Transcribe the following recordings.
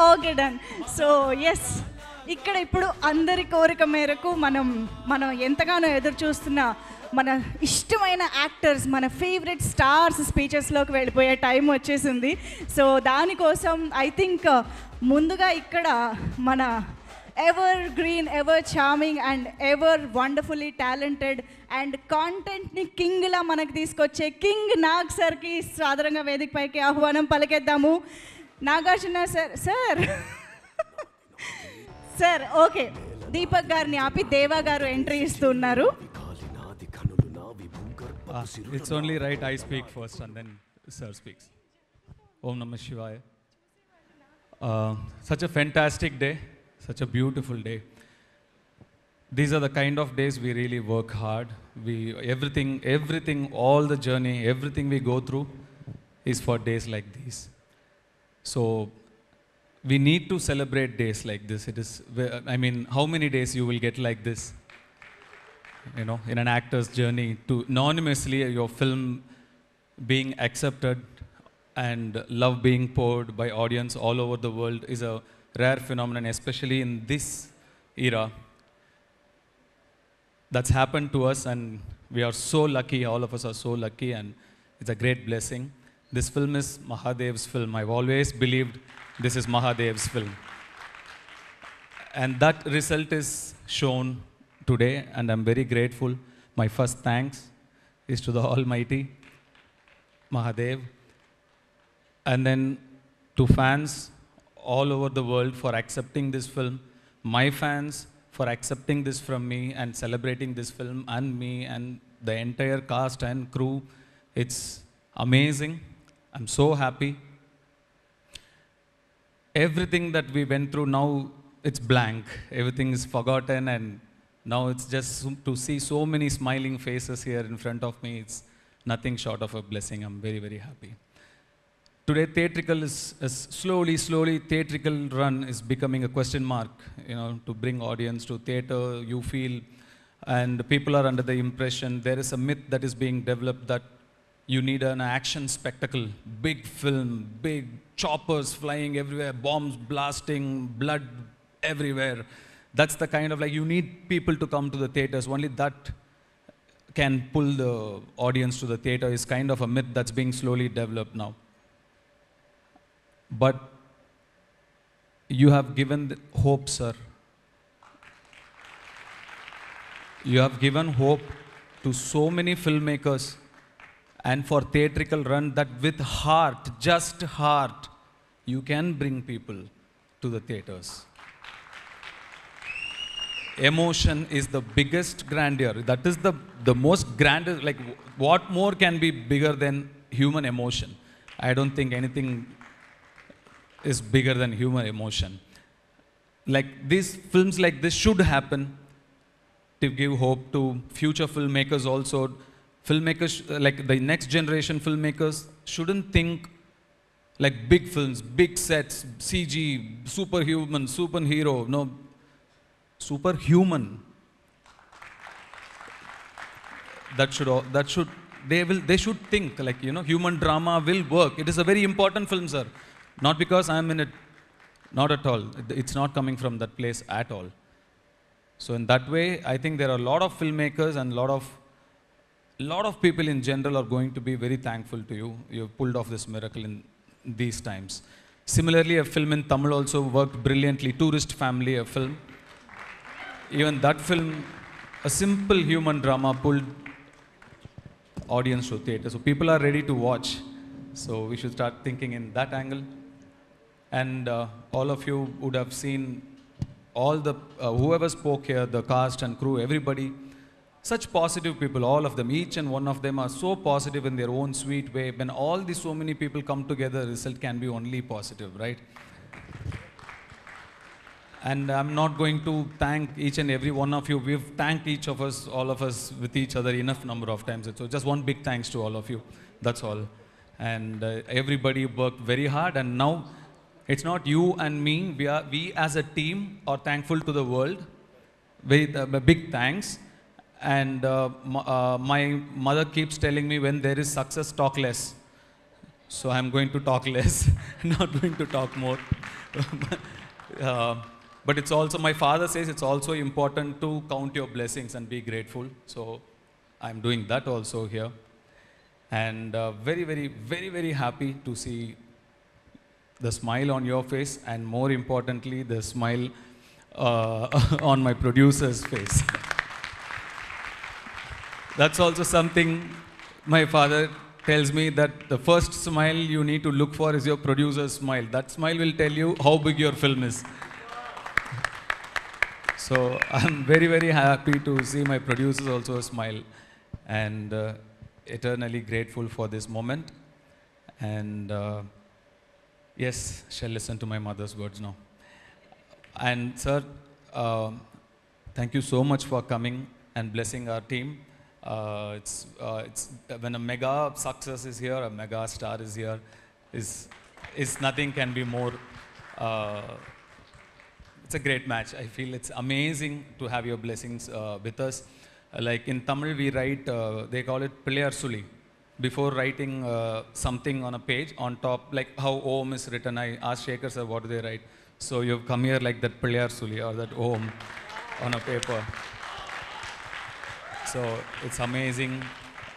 Okay done. So yes, ఇక్కడ ఇప్పుడు అందరి కోరిక మేరకు మనం ఎంతగానో ఎదురు చూస్తున్న మన ఇష్టమైన యాక్టర్స్, మన ఫేవరెట్ స్టార్స్ స్పీచెస్లోకి వెళ్ళిపోయే టైం వచ్చేసింది. సో దానికోసం ఐ థింక్ ముందుగా ఇక్కడ మన evergreen, ever charming and ever wonderfully talented and కాంటెంట్ని కింగ్లా మనకు తీసుకొచ్చే కింగ్ నాగ్ సార్కి సాధారణంగా వేదిక పైకి ఆహ్వానం పలికేద్దాము. Nagarjuna sir sir okay, Deepak గారిని ఆపి దేవా గారు ఎంట్రీ ఇస్తున్నారు. It's only right I speak first and then sir speaks. Om Namah Shivaya. Such a fantastic day, such a beautiful day. These are the kind of days we really work hard. Everything, all the journey, everything we go through is for days like these. So we need to celebrate days like this. I mean, how many days you will get like this? You know, in an actor's journey, to anonymously your film being accepted and love being poured by audience all over the world is a rare phenomenon, especially in this era. That's happened to us and we are so lucky, all of us are so lucky, and it's a great blessing. This film is Mahadev's film. I've always believed this is Mahadev's film. And that result is shown today, and I'm very grateful. My first thanks is to the Almighty Mahadev, and then to fans all over the world for accepting this film, my fans for accepting this from me and celebrating this film, and me and the entire cast and crew. It's amazing. I'm so happy. Everything that we went through, now it's blank. Everything is forgotten, and now it's just to see so many smiling faces here in front of me. It's nothing short of a blessing. I'm very, very happy. Today, theatrical is slowly, theatrical run is becoming a question mark, you know, to bring audience to theater, you feel, and people are under the impression, there is a myth that is being developed that you need an action spectacle, big film, big choppers flying everywhere, bombs blasting, blood everywhere. That's the kind of, like, you need people to come to the theaters. Only that can pull the audience to the theater is kind of a myth that's being slowly developed now. But you have given hope, sir. You have given hope to so many filmmakers and for theatrical run that with heart, just heart, you can bring people to the theaters. Emotion is the biggest grandeur. That is the most grandeur. Like, what more can be bigger than human emotion? I don't think anything is bigger than human emotion. Like, these films like this should happen to give hope to future filmmakers also. Filmmakers, like the next generation filmmakers, shouldn't think like big films, big sets, CG, superhuman, superhero. No, superhuman. They should think like, you know, human drama will work. It is a very important film, sir. Not because I'm in it, not at all. It's not coming from that place at all. So in that way, I think there are a lot of filmmakers and lot of people in general are going to be very thankful to you. You've pulled off this miracle in these times. Similarly, a film in Tamil also worked brilliantly. Tourist Family, a film. Even that film, a simple human drama, pulled audience to theater. So people are ready to watch. So we should start thinking in that angle. And all of you would have seen all the, whoever spoke here, the cast and crew, everybody, such positive people, all of them, each and one of them are so positive in their own sweet way. When all these so many people come together, result can be only positive, right? And I'm not going to thank each and every one of you. We've thanked each of us, all of us, with each other enough number of times. So just one big thanks to all of you. That's all. And everybody worked very hard. And now it's not you and me. We as a team are thankful to the world. Big thanks. And my mother keeps telling me, when there is success, talk less. So I'm going to talk less, not going to talk more. But it's also, my father says it's also important to count your blessings and be grateful. So I'm doing that also here. And very, very, very, very happy to see the smile on your face, and more importantly, the smile on my producer's face. That's also something my father tells me, that the first smile you need to look for is your producer's smile. That smile will tell you how big your film is. So I'm very, very happy to see my producers also smile, and eternally grateful for this moment. And yes, shall listen to my mother's words now. And sir, thank you so much for coming and blessing our team. It's when a mega success is here, a mega star is here, is nothing can be more. It's a great match. I feel it's amazing to have your blessings with us. Like in Tamil, we write, they call it Pilliyar Suli. Before writing something on a page, on top, like how Om is written, I asked Shekhar sir, what do they write? So you've come here like that Pilliyar Suli or that Om on a paper. So it's amazing.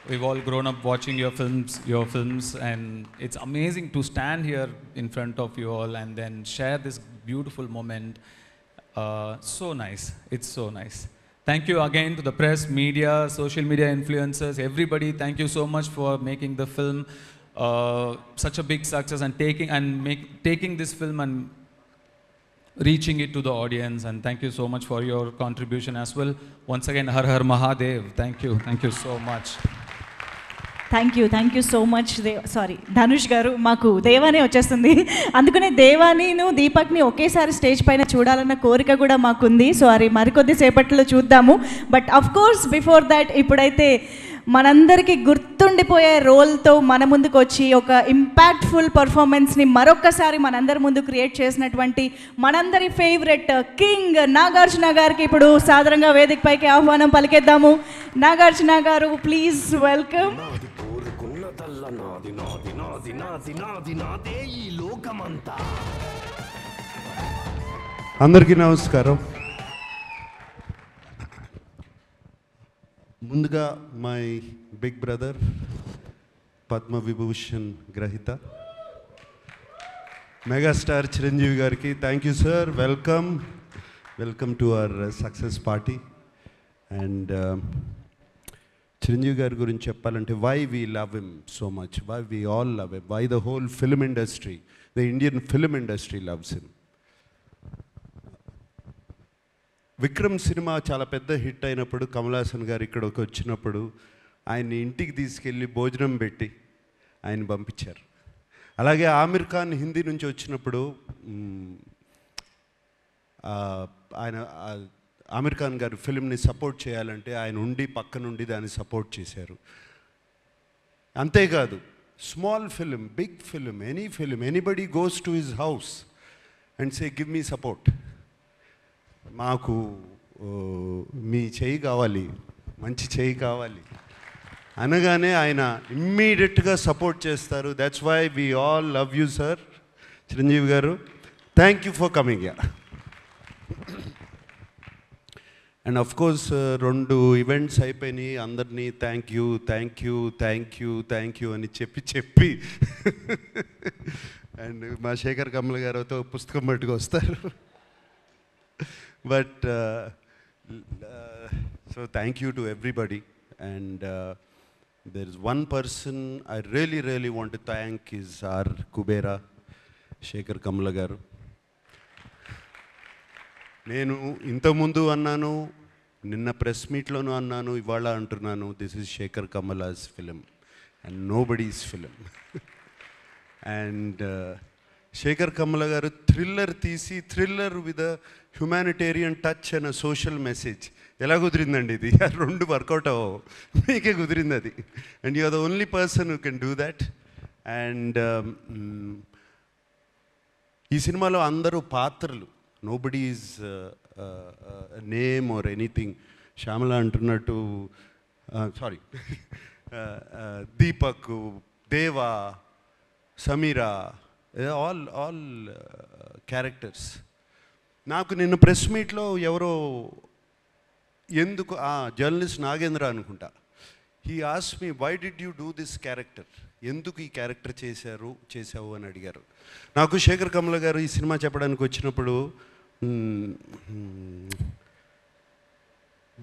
We've all grown up watching your films, and it's amazing to stand here in front of you all and then share this beautiful moment. So nice. It's so nice. Thank you again to the press, media, social media influencers, everybody. Thank you so much for making the film such a big success, and taking this film and reaching it to the audience. And thank you so much for your contribution as well. Once again, Har Har Mahadev. Thank you so much. Thank you so much sorry Dhanush గారు, మాకు దేవానే వచ్చేస్తుంది, అందుకనే దేవానిను దీపక్ని ఒకేసారి stage పైన చూడాలన్న కోరిక కూడా మాకుంది. సో అది మరికొద్ది సేపట్లో చూద్దాము. But of course before that, ఇప్పుడైతే మనందరికీ గుర్తుండిపోయే రోల్తో మన ముందుకు వచ్చి ఒక ఇంపాక్ట్ఫుల్ పర్ఫార్మెన్స్ని మరొక్కసారి మనందరి ముందు క్రియేట్ చేసినటువంటి మనందరి ఫేవరెట్ కింగ్ నాగార్జున గారికి ఇప్పుడు సాదరంగా వేదికపైకి ఆహ్వానం పలికేద్దాము. నాగార్జున గారు, ప్లీజ్ వెల్కమ్. అందరికీ నమస్కారం. ముందుగా my big brother, Padma Vibhushan గ్రహీత మెగాస్టార్ చిరంజీవి గారికి thank you sir. Welcome to our success party. And Chiranjeevi గారి గురించి చెప్పాలంటే, why we love him so much, why we all love him, why the whole film industry, the Indian film industry loves him. Vikram cinema చాలా పెద్ద hit అయినప్పుడు కమల్ హాసన్ గారు ఇక్కడికి వచ్చినప్పుడు ఆయన్ని ఇంటికి తీసుకెళ్ళి భోజనం పెట్టి ఆయన పంపించారు. అలాగే ఆమిర్ ఖాన్ హిందీ నుంచి వచ్చినప్పుడు ఆయన ఆమిర్ ఖాన్ గారు ఫిల్మ్ని సపోర్ట్ చేయాలంటే ఆయన ఉండి పక్క నుండి దాన్ని సపోర్ట్ చేశారు. అంతేకాదు, small film, big film, any film, anybody goes to his house and say give me support, మాకు మీ చేయి కావాలి, మంచి చేయి కావాలి అనగానే ఆయన ఇమ్మీడియట్గా సపోర్ట్ చేస్తారు. That's why we all love you sir Chiranjeevi గారు. Thank you for coming. And of course 2 events అయిపోయినాయి, అందరినీ థ్యాంక్ యూ అని చెప్పి అండ్ మా శేఖర్ కమల్ గారితో పుస్తకం పట్టుకు వస్తారు. But so thank you to everybody, and there is one person I really want to thank is our Kubera Shekhar Kamala garu. Nenu intamundu annanu, ninna press meet lonu annanu, ivala antunnanu, this is Shekhar Kamala's film and nobody's film. And Shekhar Kamala garu thriller తీసి, thriller with a humanitarian touch and a social message. ఎలా కుదిరిందండి ఇది? 2 work out అవ్వవు, మీకే కుదిరింది అది. And you are the only person who can do that. And ఈ సినిమాలో అందరూ పాత్రలు, nobody is name or anything. Shyamala అంటున్నట్టు, sorry, Deepak, Deva, Sameera, all characters. నాకు నిన్న ప్రెస్ మీట్లో ఎవరో ఎందుకు జర్నలిస్ట్ నాగేంద్ర అనుకుంటా, హీ ఆస్ me why did you do this character, ఎందుకు ఈ క్యారెక్టర్ చేసావు అని అడిగారు. నాకు శేఖర్ కమల గారు ఈ సినిమా చెప్పడానికి వచ్చినప్పుడు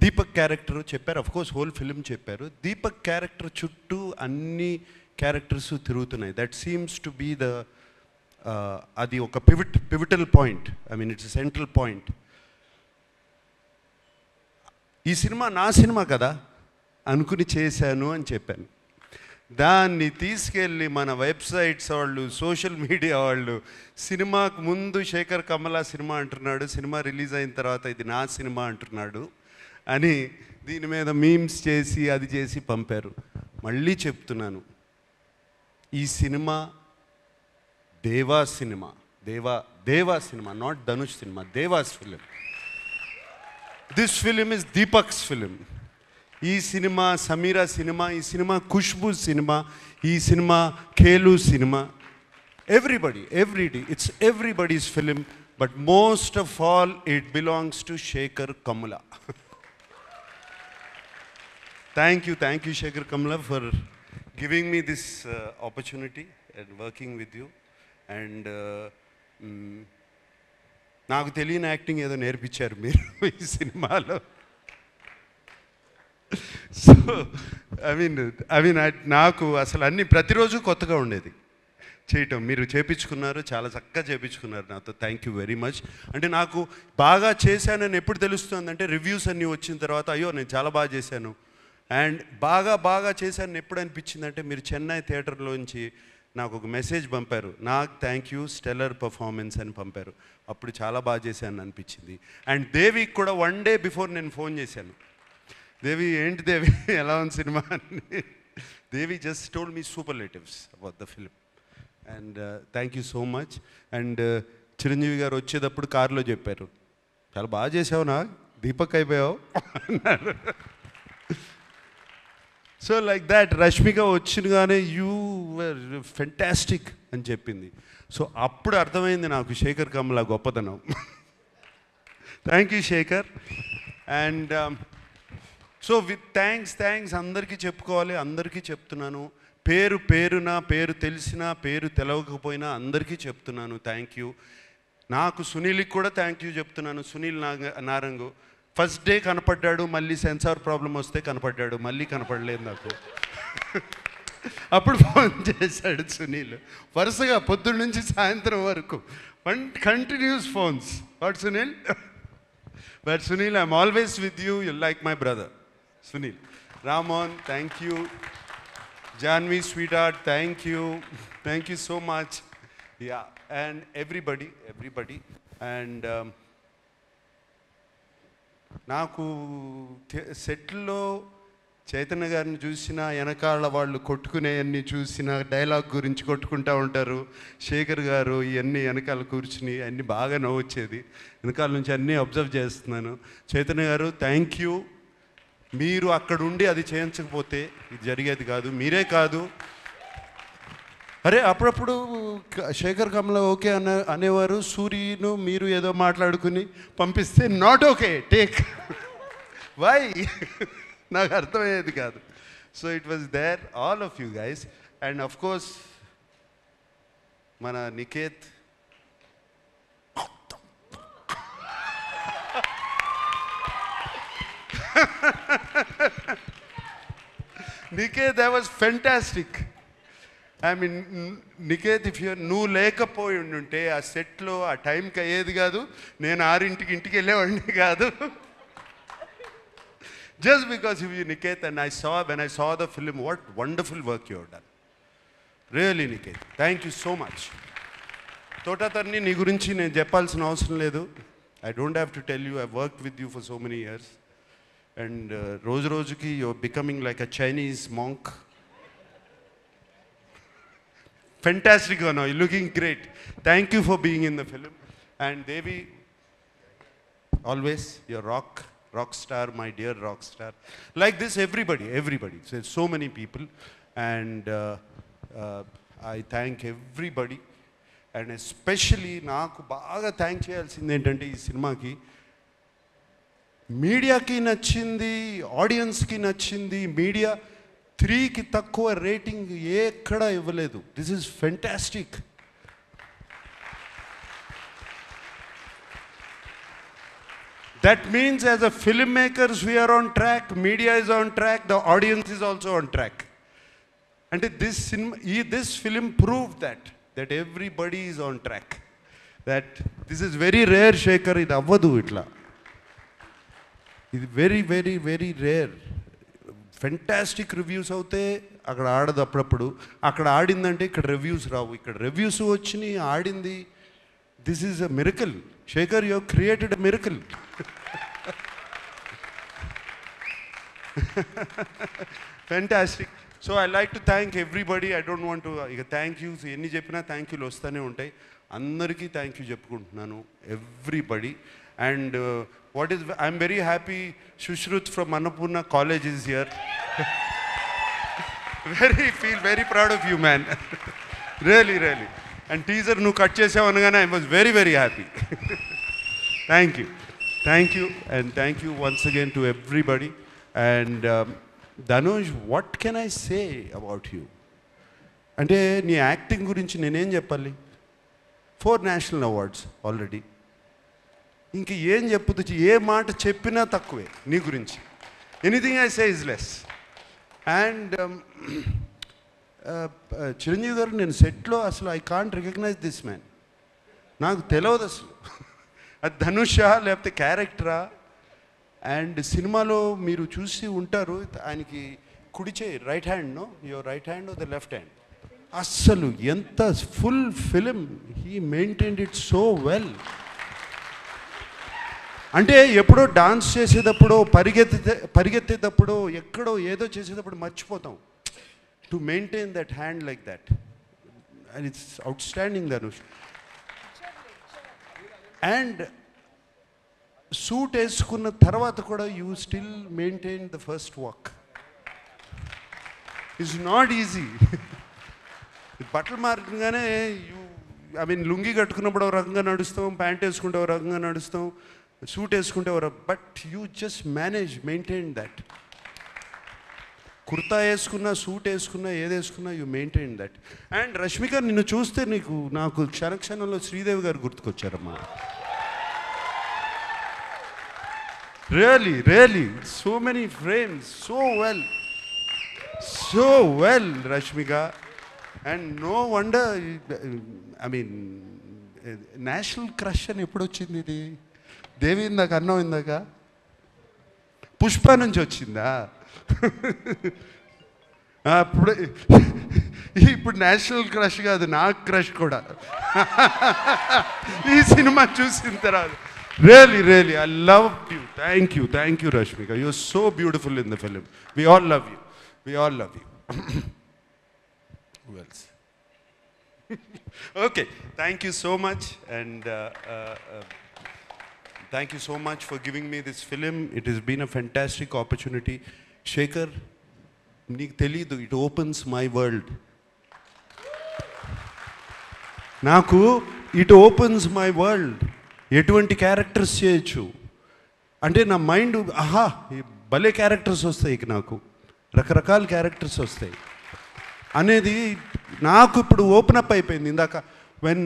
దీపక్ క్యారెక్టర్ చెప్పారు, అఫ్కోర్స్ హోల్ ఫిల్మ్ చెప్పారు. దీపక్ క్యారెక్టర్ చుట్టూ అన్ని క్యారెక్టర్స్ తిరుగుతున్నాయి. దట్ సీమ్స్ టు బీ అది ఒక pivotal point, I mean it's central point. ఈ సినిమా నా సినిమా కదా అనుకుని చేశాను అని చెప్పాను. దాన్ని తీసుకెళ్ళి మన వెబ్సైట్స్ వాళ్ళు, సోషల్ మీడియా వాళ్ళు, సినిమాకు ముందు శేఖర్ కమల సినిమా అంటున్నాడు, సినిమా రిలీజ్ అయిన తర్వాత ఇది నా సినిమా అంటున్నాడు అని దీని మీద మీమ్స్ చేసి అది చేసి పంపారు. మళ్ళీ చెప్తున్నాను, ఈ cinema Deva cinema, Deva cinema, not Dhanush cinema, Deva's film. This film is Deepak's film. ఈ సినిమా సమీరా సినిమా, ఈ సినిమా ఖుష్బూ సినిమా, ఈ సినిమా ఖేలు cinema. Everybody, it's everybody's film, but most of all it belongs to Shekhar Kammula. Thank you Shekhar Kammula for giving me this opportunity and working with you. And నాకు తెలియని acting ఏదో నేర్పించారు మీరు ఈ సినిమాలో. సో ఐ మీన్ నాకు అసలు అన్నీ ప్రతిరోజు కొత్తగా ఉండేది చేయటం. మీరు చేపించుకున్నారు, చాలా చక్కగా చేపించుకున్నారు నాతో. Thank you very much. అంటే నాకు బాగా చేశానని ఎప్పుడు తెలుస్తుందంటే రివ్యూస్ అన్నీ వచ్చిన తర్వాత, అయ్యో నేను చాలా బాగా చేశాను. అండ్ బాగా చేశానని ఎప్పుడు అనిపించిందంటే, మీరు చెన్నై థియేటర్లోంచి నాకు ఒక మెసేజ్ పంపారు, నాకు థ్యాంక్ యూ స్టెల్లర్ పర్ఫార్మెన్స్ అని పంపారు. అప్పుడు చాలా బాగా చేశాను అనిపించింది. అండ్ దేవికి కూడా 1 day బిఫోర్ నేను ఫోన్ చేశాను, దేవి ఏంటి దేవి ఎలా ఉంది సినిమా అని. Devi just told me superlatives about the film. And thank you so much. And Chiranjeevi గారు వచ్చేటప్పుడు కారులో చెప్పారు, చాలా బాగా చేసావు, నా దీపక్ అయిపోయావు అన్నారు. సో లైక్ దాట్ రష్మిక వచ్చినగానే యూ వర్ ఫెంటాస్టిక్ అని చెప్పింది. సో అప్పుడు అర్థమైంది నాకు శేఖర్ కమల గొప్పతనం. Thank you Shekhar. And so with thanks అందరికీ చెప్పుకోవాలి, అందరికీ చెప్తున్నాను. పేరు తెలిసినా పేరు తెలవకపోయినా అందరికీ చెప్తున్నాను థ్యాంక్ యూ. నాకు సునీల్కి కూడా థ్యాంక్ యూ చెప్తున్నాను. సునీల్ నారంగు ఫస్ట్ డే కనపడ్డాడు, మళ్ళీ సెన్సార్ ప్రాబ్లం వస్తే కనపడ్డాడు, మళ్ళీ కనపడలేదు నాకు. అప్పుడు ఫోన్ చేశాడు సునీల్, వరుసగా పొద్దున్న నుంచి సాయంత్రం వరకు continuous phones. What Sunil? But Sunil, I'm always with you, you like my brother Sunil. Ramon, thank you. Janhvi sweetheart, thank you so much. Yeah, and everybody. And నాకు సెట్లో చైతన్య గారిని చూసినా, వెనకాల వాళ్ళు కొట్టుకునేవన్నీ చూసినా, డైలాగ్ గురించి కొట్టుకుంటూ ఉంటారు శేఖర్ గారు, ఇవన్నీ వెనకాల కూర్చుని అన్నీ బాగా నవ్వొచ్చేది. వెనకాల నుంచి అన్నీ అబ్జర్వ్ చేస్తున్నాను. చైతన్య గారు థ్యాంక్ యూ. మీరు అక్కడుండి అది చేయించకపోతే ఇది జరిగేది కాదు. మీరే కాదు, అరే అప్పుడప్పుడు శేఖర్ కమల ఓకే అనేవారు, సూర్యను మీరు ఏదో మాట్లాడుకుని పంపిస్తే నాట్ ఓకే టేక్ వై నాకు అర్థమయ్యేది కాదు. So it was there all of you guys. And of course మన Niketh, Niketh, that was fantastic. I mean Niketh, నువ్వు లేకపోయి ఉంటే ఆ సెట్లో ఆ టైంకి అయ్యేది కాదు, నేను 6 ఇంటికి వెళ్ళేవాడిని కాదు. Just because of you Niketh. And when I saw the film, what wonderful work you have done. Really Niket, thank you so much. Thota Tharani నీ గురించి నేను చెప్పాల్సిన అవసరం లేదు. I don't have to tell you, I've worked with you for so many years. And రోజుకి you're becoming like a Chinese monk. Fantastic one, you're looking great. Thank you for being in the film. And Devi, always you're rock star, my dear rock star. Like this, everybody. So so many people. And I thank everybody and especially నాకు బాగా thank చేయాల్సింది ఏంటంటే ఈ సినిమాకి మీడియాకి నచ్చింది, ఆడియన్స్కి నచ్చింది. మీడియా 3కి తక్కువ రేటింగ్ ఎక్కడా ఇవ్వలేదు. This is fantastic. That means as a filmmakers we are on track, media is on track, the audience is also on track. And this film proved that everybody is on track. That this is very rare, Shekhar, it avvadu itla. It very, very, very rare. Fantastic reviews avute akkada aadadu appudu, akkada aadindante ikkada reviews raavu, ikkada reviews vachini aadindi. This is a miracle. Shekhar, you have created a miracle. Fantastic. So I like to thank everybody. I don't want to thank you. Enni cheppina thank you ostane untai. Andariki thank you cheppukuntunnanu, everybody. And I'm very happy Shushruth from Annapurna College is here. Feel very proud of you, man. Really, really. And teaser nu cut chesavu anagane I was very, very happy. Thank you. Thank you, and thank you once again to everybody. And Dhanush, what can I say about you? అంటే నీ acting గురించి నేనేం చెప్పాలి? 4 national awards already. ఇంక ఏం చెప్పొచ్చు? ఏ మాట చెప్పినా తక్కువే నీ గురించి. Anything I say is less. And Chiranjeevi garu, నేను సెట్లో అసలు I can't recognise this man. నాకు తెలియదు అసలు అది ధనుషా లేకపోతే క్యారెక్టరా. అండ్ సినిమాలో మీరు చూసి ఉంటారు, ఆయనకి కుడి చేయి, right hand, know your right hand or the left hand. అస్సలు ఎంత full film he maintained it so well. అంటే ఎప్పుడో డాన్స్ చేసేటప్పుడు, పరిగెత్తేటప్పుడు, ఎక్కడో ఏదో చేసేటప్పుడు మర్చిపోతాం. To maintain that hand like that, and it's outstanding Dhanush. And suit వేసుకున్న తర్వాత కూడా you still maintain the first walk. It's not easy. బట్టలు మారగానే లుంగి కట్టుకున్నప్పుడు ఒక రకంగా నడుస్తాం, ప్యాంట్ వేసుకుంటే ఒక రకంగా నడుస్తాం, సూట్ వేసుకుంటే but you just manage, maintain that. Kurta వేసుకున్నా, సూట్ వేసుకున్నా, ఏది వేసుకున్నా you maintain that. And Rashmika, నిన్ను చూస్తే నాకు క్షణక్షణంలో శ్రీదేవి గారు గుర్తుకొచ్చారమ్మా. Really, really, so many frames, so well, Rashmika. And no wonder, national crush అని ఎప్పుడు వచ్చింది ఇది? దేవి ఇందాక అన్నం, ఇందాక పుష్ప నుంచి వచ్చిందా? ఇప్పుడు నేషనల్ క్రష్ కాదు, నాకు క్రష్ కూడా ఈ సినిమా చూసిన తర్వాత. Really, really, I love you. Thank you, Rashmika. You're so beautiful in the film. We all love you. Who else? Okay, thank you so much, and thank you so much for giving me this film. It has been a fantastic opportunity. Shekhar, నీకు తెలీదు, it opens my world. నాకు it opens my world. ఎటువంటి characters చేయొచ్చు అంటే నా mind, ఆహా భలే characters వస్తాయి, నాకు రకరకాల క్యారెక్టర్స్ వస్తాయి అనేది నాకు ఇప్పుడు ఓపెన్ అప్ అయిపోయింది. ఇందాక వెన్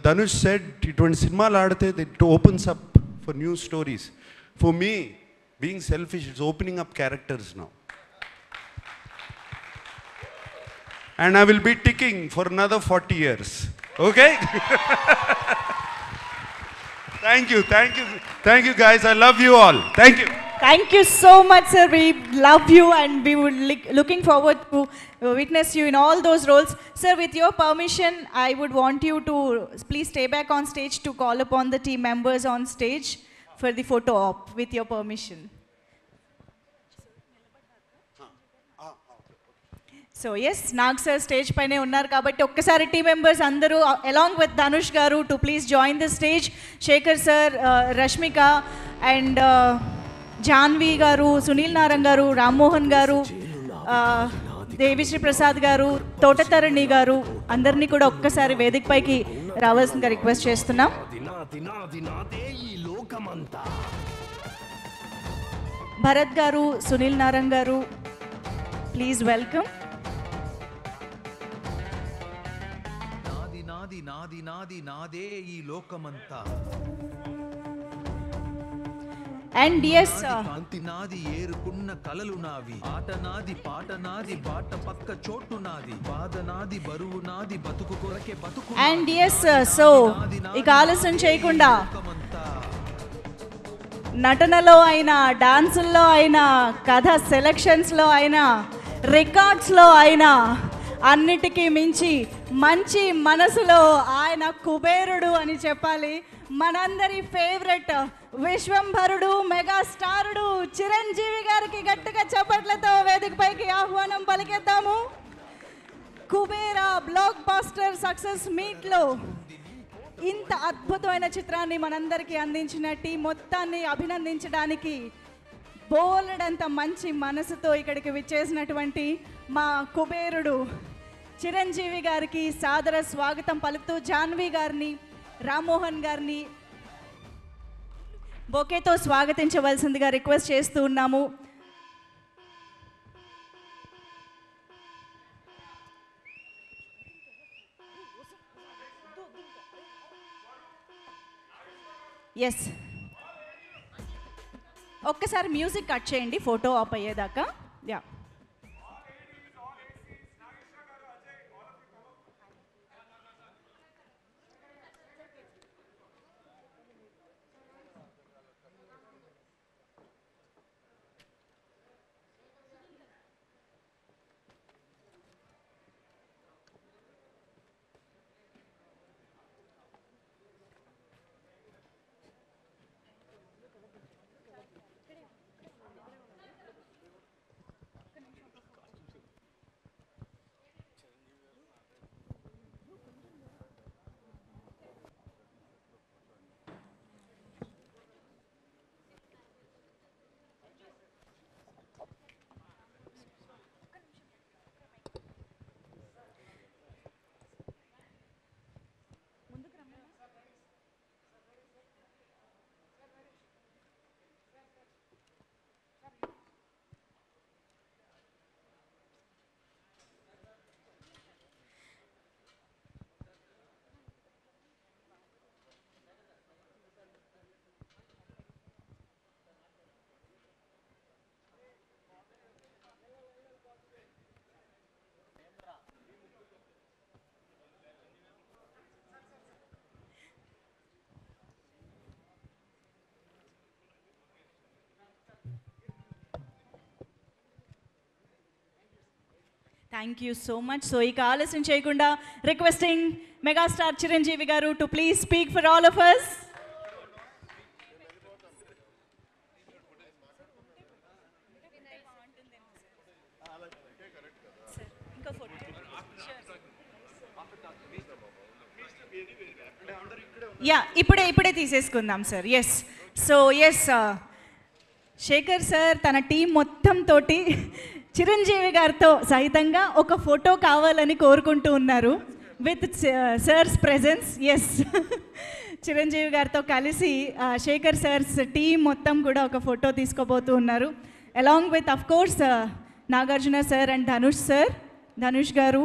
ధనుష్ సెడ్ ఇటువంటి సినిమాలు ఆడితే it opens up for new stories. For me, being selfish, it's opening up characters now. And I will be ticking for another 40 years. Okay? Thank you guys. I love you all. Thank you. Thank you so much, sir. We love you and we would looking forward to witness you in all those roles. Sir, with your permission, I would want you to please stay back on stage to call upon the team members on stage for the photo op, with your permission. So yes, Nag sir stage paine unnar kabatti okkasari team members andaru along with Dhanush garu to please join the stage. Shekhar sir, Rashmika and Janvi garu, Sunil Narang garu, Ram Mohan garu, Devi Sri Prasad garu, Thota Tharani గారు అందరినీ కూడా ఒక్కసారి వేదిక పైకి రావాల్సిందిగా request చేస్తున్నాం. భరత్ గారు, సునీల్ నారంగ్ గారు, ప్లీజ్ వెల్కమ్. నాది నాది నాది నాది నాదే ఈ లోకమంతా. అండ్ ఎస్ కాంతి నాది, ఏరుకున్న కలలు నావి. ఆట నాది, పాట నాది, బాట పక్క చోటు నాది. బాధ నాది, బరువు నాది, బతుకు కొరకే బతుకు. అండ్ ఎస్ సో ఇక ఆలస్యం చేయకుండా నటనలో అయినా, డాన్సుల్లో అయినా, కథ సెలక్షన్స్లో అయినా, రికార్డ్స్లో అయినా అన్నిటికీ మించి మంచి మనసులో ఆయన కుబేరుడు అని చెప్పాలి. మనందరి ఫేవరెట్ విశ్వంభరుడు, మెగాస్టారుడు చిరంజీవి గారికి గట్టిగా చప్పట్లతో వేదిక పైకి ఆహ్వానం పలికేద్దాము. కుబేరా బ్లాక్ బాస్టర్ సక్సెస్ మీట్లో ఇంత అద్భుతమైన చిత్రాన్ని మనందరికీ అందించిన టీం మొత్తాన్ని అభినందించడానికి బోలెడంత మంచి మనసుతో ఇక్కడికి విచ్చేసినటువంటి మా కుబేరుడు చిరంజీవి గారికి సాదర స్వాగతం పలుకుతూ జాన్వి గారిని, రామ్మోహన్ గారిని బొకేతో స్వాగతించవలసిందిగా రిక్వెస్ట్ చేస్తూ ఉన్నాము. ఎస్, ఒక్కసారి మ్యూజిక్ కట్ చేయండి ఫోటో ఆప్ అయ్యేదాకా. Yeah, thank you so much. So ఇక ఆలస్యం చేయకుండా requesting megastar Chiranjeevi garu to please speak for all of us. Yeah, ఇప్పుడే తీసేసుకుందాం sir. Yes, so yes, Shekhar sir తన టీం మొత్తం తోటి చిరంజీవి గారితో సహితంగా ఒక ఫోటో కావాలని కోరుకుంటూ ఉన్నారు with sir's presence. Yes, Chiranjeevi గారితో కలిసి శేఖర్ సర్స్ టీం మొత్తం కూడా ఒక ఫోటో తీసుకోబోతూ ఉన్నారు. Along with of course Nagarjuna sir and Dhanush గారు.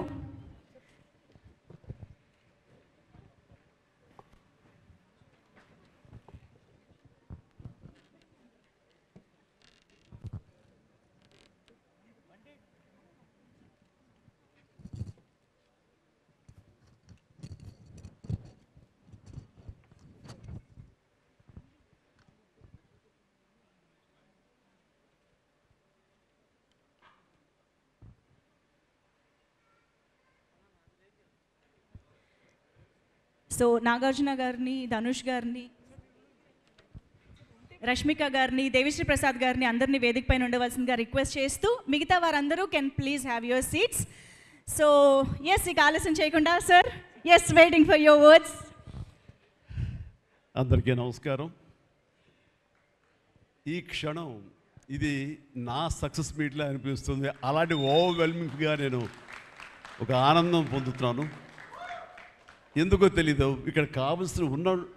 సో నాగార్జున గారిని, ధనుష్ గారిని, రష్మిక గారిని, దేవిశ్రీ ప్రసాద్ గారిని అందరినీ వేదిక పైన ఉండవలసిందిగా రిక్వెస్ట్ చేస్తూ మిగతా వారందరూ can please have your seats. So yes, ఇక ఆలస్యం చేయకుండా sir, yes, waiting for your words. అందరికీ నమస్కారం. ఈ క్షణం ఇది నా సక్సెస్ మీట్లా అనిపిస్తుంది. అలాంటి ఓవర్వెల్మింగ్గా నేను ఒక ఆనందం పొందుతున్నాను. ఎందుకో తెలీదు, ఇక్కడ కావలసిన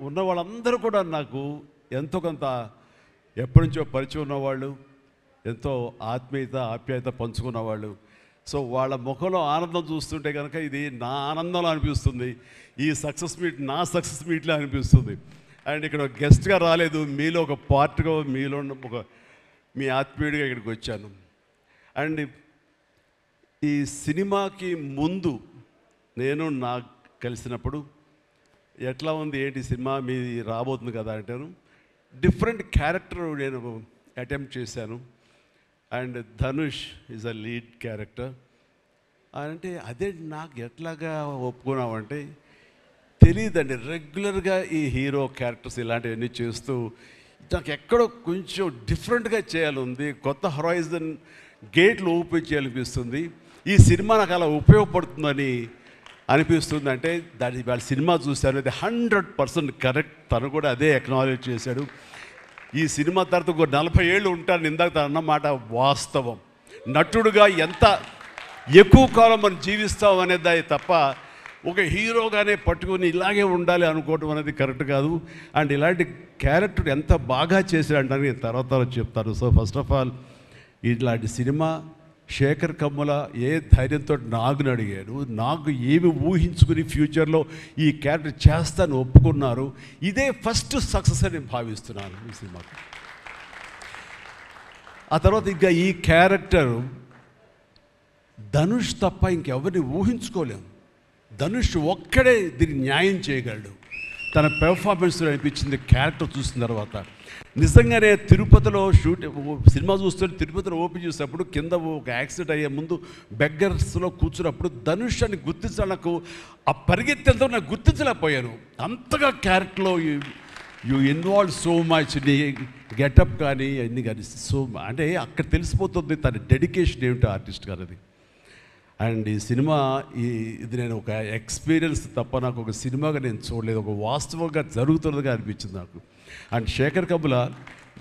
ఉన్న వాళ్ళందరూ కూడా నాకు ఎంతో కొంత ఎప్పటి నుంచో పరిచయం ఉన్నవాళ్ళు, ఎంతో ఆప్యాయత పంచుకున్నవాళ్ళు. సో వాళ్ళ ముఖంలో ఆనందం చూస్తుంటే కనుక ఇది నా ఆనందంలో అనిపిస్తుంది. ఈ సక్సెస్ మీట్ నా సక్సెస్ మీట్లా అనిపిస్తుంది. అండ్ ఇక్కడ గెస్ట్గా రాలేదు, మీలో ఒక పార్ట్గా, మీలో ఒక మీ ఆత్మీయుడిగా ఇక్కడికి వచ్చాను. అండ్ ఈ సినిమాకి ముందు నేను నాకు కలిసినప్పుడు ఎట్లా ఉంది ఏంటి సినిమా మీది రాబోతుంది కదా అంటాను. డిఫరెంట్ క్యారెక్టర్ నేను అటెంప్ట్ చేశాను. And Dhanush is a lead character. అంటే అదే నాకు ఎట్లాగా ఒప్పుకున్నామంటే తెలియదండి. రెగ్యులర్గా ఈ హీరో క్యారెక్టర్స్ ఇలాంటివన్నీ చేస్తూ నాకు ఎక్కడో కొంచెం డిఫరెంట్గా చేయాలి, కొత్త హొరైజన్ గేట్లు ఓపెన్ చేయాలనిపిస్తుంది. ఈ సినిమా నాకు అలా ఉపయోగపడుతుందని అనిపిస్తుంది. అంటే దాని వాళ్ళ సినిమా చూశాను, అది 100% కరెక్ట్. తను కూడా అదే అక్నాలెడ్జ్ చేశాడు. ఈ సినిమా తర్వాత ఒక 40 ఏళ్ళు ఉంటాను ఇందాక తను అన్నమాట వాస్తవం. నటుడుగా ఎంత ఎక్కువ కాలం మనం జీవిస్తాం అనేది తప్ప ఒక హీరోగానే పట్టుకొని ఇలాగే ఉండాలి అనుకోవటం అనేది కరెక్ట్ కాదు. అండ్ ఇలాంటి క్యారెక్టర్ ఎంత బాగా చేశాడంటే నేను తర్వాత చెప్తాను. సో ఫస్ట్ ఆఫ్ ఆల్ ఇలాంటి సినిమా శేఖర్ కమ్ముల ఏ ధైర్యంతో నాగుని అడిగాడు, నాకు ఏమి ఊహించుకుని ఫ్యూచర్లో ఈ క్యారెక్టర్ చేస్తాను ఒప్పుకున్నారు. ఇదే ఫస్ట్ సక్సెస్ అని నేను భావిస్తున్నాను ఈ సినిమాకి. ఆ తర్వాత ఇంకా ఈ క్యారెక్టర్ ధనుష్ తప్ప ఇంకెవరిని ఊహించుకోలేము. ధనుష్ ఒక్కడే దీన్ని న్యాయం చేయగలడు. తన పెర్ఫార్మెన్స్లో అనిపించింది క్యారెక్టర్ చూసిన తర్వాత. నిజంగానే తిరుపతిలో సినిమా చూస్తుంటే తిరుపతిలో ఓపెన్ చేసినప్పుడు కింద ఒక యాక్సిడెంట్ అయ్యే ముందు బెగ్గర్స్లో కూర్చున్నప్పుడు ధనుష్ అని గుర్తించాలి. నాకు ఆ పరిగెత్తేంతో నాకు గుర్తించలేకపోయాను. అంతగా క్యారెక్టర్లో యూ ఇన్వాల్వ్ సో మచ్. నీ గెటప్ కానీ అన్నీ కానీ సో అంటే అక్కడ తెలిసిపోతుంది తన డెడికేషన్ ఏమిటో ఆర్టిస్ట్ గారు అది. అండ్ ఈ సినిమా ఇది నేను ఒక ఎక్స్పీరియన్స్ తప్ప నాకు ఒక సినిమాగా నేను చూడలేదు, ఒక వాస్తవంగా జరుగుతున్నదిగా అనిపించింది నాకు. అండ్ శేఖర్ కమ్ముల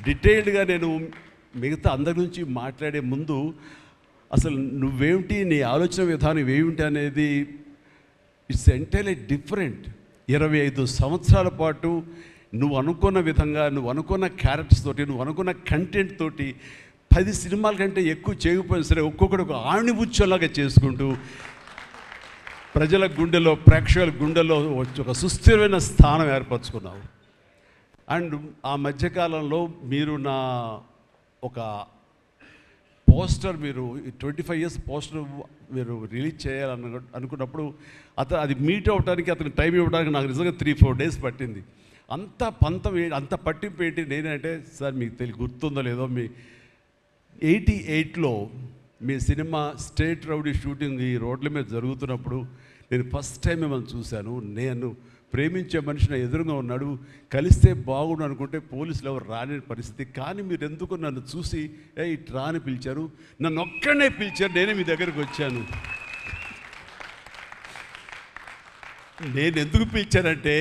డీటెయిల్డ్గా నేను మిగతా అందరి నుంచి మాట్లాడే ముందు అసలు నువ్వేమిటి, నీ ఆలోచన విధానం ఏమిటి అనేది ఇట్స్ ఎంటైర్లీ డిఫరెంట్. 25 సంవత్సరాల పాటు నువ్వు అనుకున్న విధంగా, నువ్వు అనుకున్న క్యారెక్టర్స్ తోటి, నువ్వు అనుకున్న కంటెంట్ తోటి 10 సినిమాల కంటే ఎక్కువ చేయకపోయినా సరే ఒక్కొక్కటి ఒక ఆణిముత్యంలాగా చేసుకుంటూ ప్రజల గుండెలో, ప్రేక్షకుల గుండెలో ఒక సుస్థిరమైన స్థానం ఏర్పరచుకున్నావు. అండ్ ఆ మధ్యకాలంలో మీరు నా ఒక పోస్టర్, మీరు 25 years పోస్టర్ మీరు రిలీజ్ చేయాలని అనుకున్నప్పుడు అది మీట్ అవ్వడానికి, అతనికి టైం ఇవ్వడానికి నాకు నిజంగా 3-4 days పట్టింది. అంత పంతం అంత పట్టింపు ఏంటి నేనంటే, సార్ మీకు గుర్తుందో లేదో, మీ 88లో మీ సినిమా స్టేట్ రౌడీ షూటింగ్ ఈ రోడ్ల మీద జరుగుతున్నప్పుడు నేను ఫస్ట్ టైం మిమ్మల్ని చూశాను. నేను ప్రేమించే మనిషి నా ఎదురుగా ఉన్నాడు, కలిస్తే బాగుండు అనుకుంటే పోలీసులు ఎవరు రాని పరిస్థితి. కానీ మీరు ఎందుకు నన్ను చూసి ఇటు రాని పిలిచారు, నన్ను ఒక్కడనే పిలిచారు, నేనే మీ దగ్గరికి వచ్చాను. నేను ఎందుకు పిలిచానంటే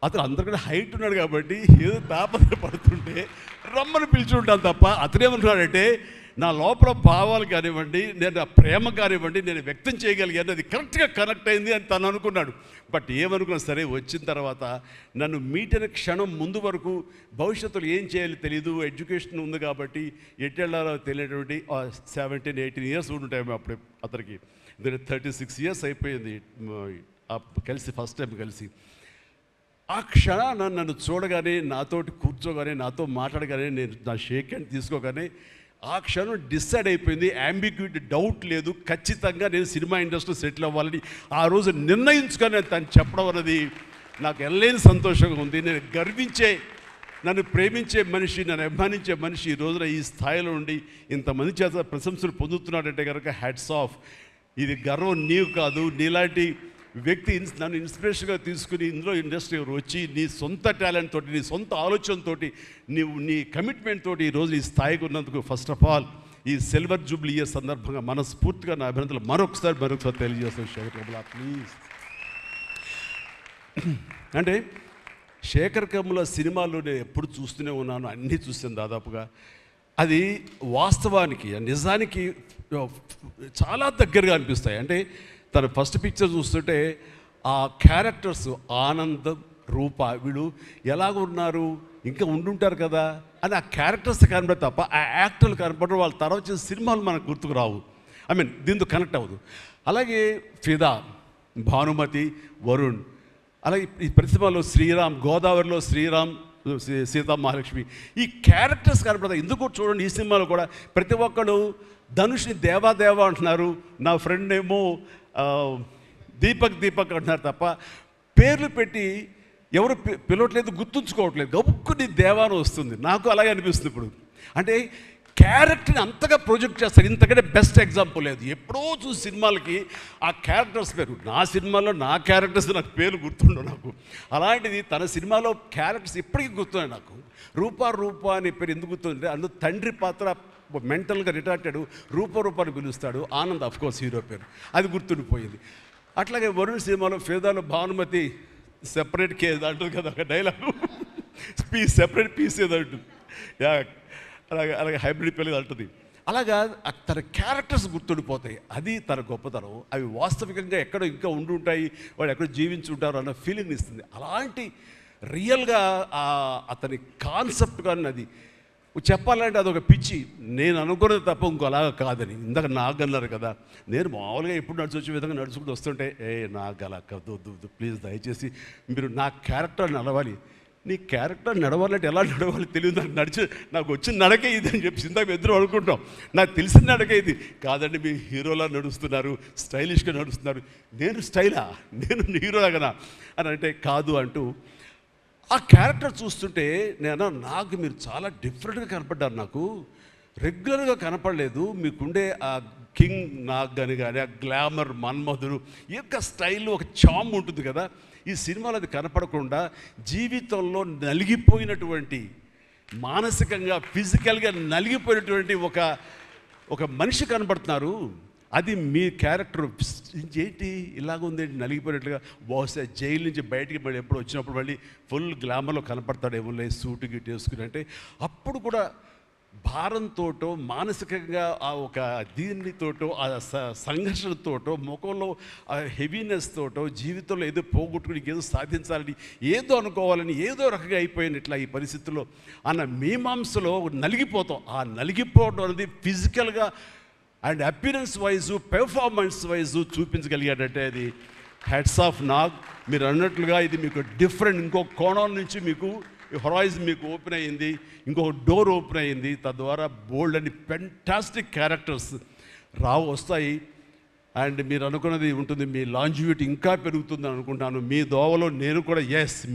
అతను అందరికన్నా హైట్ ఉన్నాడు కాబట్టి ఏదో తాపత్ర పడుతుంటే రమ్మని పిలిచి ఉంటాను తప్ప అతనేమనుకున్నాడంటే నా లోపల భావాలు కానివ్వండి, నేను నా ప్రేమ కానివ్వండి నేను వ్యక్తం చేయగలిగాను, అది కరెక్ట్గా కనెక్ట్ అయింది అని తను అనుకున్నాడు. బట్ ఏమనుకున్నా సరే వచ్చిన తర్వాత నన్ను మీట్ అయిన క్షణం ముందు వరకు భవిష్యత్తులో ఏం చేయాలో తెలియదు, ఎడ్యుకేషన్ ఉంది కాబట్టి ఎటు వెళ్ళాలో తెలియనటువంటి 17-18 years ఉంటాయి అప్పుడు అతనికి. 36 years అయిపోయింది కలిసి, ఫస్ట్ టైం కలిసి. ఆ క్షణాన నన్ను చూడగానే, నాతోటి కూర్చోగానే, నాతో మాట్లాడగానే, నేను నా షేక్ హ్యాండ్ తీసుకోగానే ఆ క్షణం డిసైడ్ అయిపోయింది. అంబిగ్యూటీ డౌట్ లేదు, ఖచ్చితంగా నేను సినిమా ఇండస్ట్రీలో సెటిల్ అవ్వాలని ఆ రోజు నిర్ణయించుకొని తను చెప్పడం అన్నది నాకు ఎనలేని సంతోషంగా ఉంది. నేను గర్వించే, నన్ను ప్రేమించే మనిషి, నన్ను అభిమానించే మనిషి ఈ రోజున ఈ స్థాయిలో ఉండి ఇంతమంది చేత ప్రశంసలు పొందుతున్నాడంటే కనుక హ్యాట్స్ ఆఫ్. ఇది గర్వం నీవు కాదు, నీలాంటి వ్యక్తి నన్ను ఇన్స్పిరేషన్గా తీసుకుని ఇందులో ఇండస్ట్రీకి వచ్చి నీ సొంత టాలెంట్ తోటి, నీ సొంత ఆలోచనతో, నీ కమిట్మెంట్ తోటి ఈరోజు ఈ స్థాయికి ఉన్నందుకు ఫస్ట్ ఆఫ్ ఆల్ ఈ సిల్వర్ జూబ్లీ ఇయర్ సందర్భంగా మనస్ఫూర్తిగా నా అభినందనలు మరొకసారి తెలియజేస్తాను శేఖర్ కమ్ముల ప్లీజ్. అంటే శేఖర్ కమ్ముల సినిమాలు నేను ఎప్పుడు చూస్తూనే ఉన్నాను, అన్నీ చూసాను దాదాపుగా. అది వాస్తవానికి నిజానికి చాలా దగ్గరగా అనిపిస్తాయి. అంటే తన ఫస్ట్ పిక్చర్ చూస్తుంటే ఆ క్యారెక్టర్స్ ఆనందం, రూప వీళ్ళు ఎలాగ ఉన్నారు, ఇంకా ఉండుంటారు కదా అని ఆ క్యారెక్టర్స్ కనబడి తప్ప ఆ యాక్టర్లు కనబడరు. వాళ్ళ తర్వాత చేసిన సినిమాలు మనకు గుర్తుకు రావు. ఐ మీన్ దీంతో కనెక్ట్ అవ్వదు. అలాగే ఫిదా, భానుమతి, వరుణ్, అలాగే ఈ ప్రతిమలో శ్రీరామ్, గోదావరిలో శ్రీరామ్, సీతా మహాలక్ష్మి, ఈ క్యారెక్టర్స్ కనపడతాయి. ఎందుకు చూడండి ఈ సినిమాలో కూడా ప్రతి ఒక్కరు ధనుష్ని దేవా అంటున్నారు, నా ఫ్రెండ్ ఏమో దీపక్ అంటున్నారు తప్ప పేర్లు పెట్టి ఎవరు పిలవట్లేదు, గుర్తుంచుకోవట్లేదు. గబుక్కుని దేవాను వస్తుంది. నాకు అలాగే అనిపిస్తుంది ఇప్పుడు. అంటే క్యారెక్టర్ని అంతగా ప్రొజెక్ట్ చేస్తారు. ఇంతకంటే బెస్ట్ ఎగ్జాంపుల్ లేదు. ఎప్పుడో చూసి సినిమాలకి ఆ క్యారెక్టర్స్ పేరు, నా సినిమాలో నా క్యారెక్టర్స్ నాకు పేరు గుర్తుండవు నాకు. అలాంటిది తన సినిమాలో క్యారెక్టర్స్ ఇప్పటికీ గుర్తున్నాయి నాకు. రూప అనే పేరు ఎందుకు గుర్తుందంటే అందులో తండ్రి పాత్ర మెంటల్గా రిటార్టెడ్ రూపాన్ని పిలుస్తాడు. ఆనంద్ అఫ్కోర్స్ హీరో పేరు, అది గుర్తుండిపోయింది. అట్లాగే వరుణ్ సినిమాలో ఫిదాలో భానుమతి సెపరేట్ కేజ్ అంటుంది కదా ఒక డైలాగు, సెపరేట్ పీస్ ఏదో అంటుంది. అలాగే హైబ్రిడ్ పెళ్ళి అంటుంది. అలాగా తన క్యారెక్టర్స్ గుర్తుండిపోతాయి. అది తన గొప్పతనం. అవి వాస్తవికంగా ఎక్కడో ఇంకా ఉండుంటాయి, వాళ్ళు ఎక్కడో జీవించుంటారు అన్న ఫీలింగ్ ఇస్తుంది. అలాంటి రియల్గా అతని కాన్సెప్ట్ కానీ అది చెప్పాలంటే అదొక పిచ్చి. నేను అనుకున్నది తప్ప ఇంకో అలాగా కాదని. ఇందాక నాకు అన్నారు కదా, నేను మామూలుగా ఎప్పుడు వచ్చే విధంగా నడుచుకుంటూ వస్తుంటే నాకు అలా వద్దు ప్లీజ్ దయచేసి మీరు నా క్యారెక్టర్ నడవాలి. నీ క్యారెక్టర్ నడవాలంటే ఎలా నడవాలి తెలియదు నాకు. నాకు వచ్చిన నడకే ఇది అని చెప్పి ఇందాక ఇద్దరు అనుకుంటాం. నాకు తెలిసిన నడకే ఇది కాదండి, మీ హీరోలా నడుస్తున్నారు, స్టైలిష్గా నడుస్తున్నారు. నేను స్టైలా, నేను హీరోలాగనా అని అంటే కాదు అంటూ ఆ క్యారెక్టర్ చూస్తుంటే నాకు మీరు చాలా డిఫరెంట్గా కనపడ్డారు. నాకు రెగ్యులర్గా కనపడలేదు. మీకుండే ఆ కింగ్ నాగ్ కానీ ఆ గ్లామర్ మన్మధుడు యొక్క స్టైల్లో ఒక చామ్ ఉంటుంది కదా, ఈ సినిమాలో అది కనపడకుండా జీవితంలో నలిగిపోయినటువంటి, మానసికంగా ఫిజికల్గా నలిగిపోయినటువంటి ఒక మనిషి కనపడుతున్నారు. అది మీ క్యారెక్టర్. ఏంటి ఇలాగుందేంటి నలిగిపోయినట్లుగా, బహుశా జైలు నుంచి బయటికి మళ్ళీ ఎప్పుడు వచ్చినప్పుడు మళ్ళీ ఫుల్ గ్లామర్లో కనపడతాడేమో లేదు సూటు గిట్టు వేసుకుని. అంటే అప్పుడు కూడా భారంతోటో మానసికంగా ఆ ఒక దీనితోటో ఆ సంఘర్షణతోటో ముఖంలో ఆ హెవీనెస్ తోటో జీవితంలో ఏదో పోగొట్టుకుని ఏదో సాధించాలని ఏదో అనుకోవాలని ఏదో రకంగా అయిపోయినట్లా ఈ పరిస్థితుల్లో అన్న మీమాంసలో నలిగిపోతాం. ఆ నలిగిపోవడం అనేది ఫిజికల్గా and appearance wise performance wise చూపించగలిగాడంటే అది హెడ్స్ ఆఫ్ నాగ్. మీరు అన్నట్లుగా ఇది మీకు డిఫరెంట్, ఇంకో కోణం నుంచి మీకు హొరైజన్ మీకు ఓపెన్ అయ్యింది, ఇంకొక డోర్ ఓపెన్ అయ్యింది. తద్వారా బోల్డ్ అని ఫెంటాస్టిక్ క్యారెక్టర్స్ వస్తాయి. అండ్ మీరు అనుకున్నది ఉంటుంది, మీ లాంజివిటీ ఇంకా పెరుగుతుందని అనుకుంటున్నాను. మీ దోవలో నేను కూడా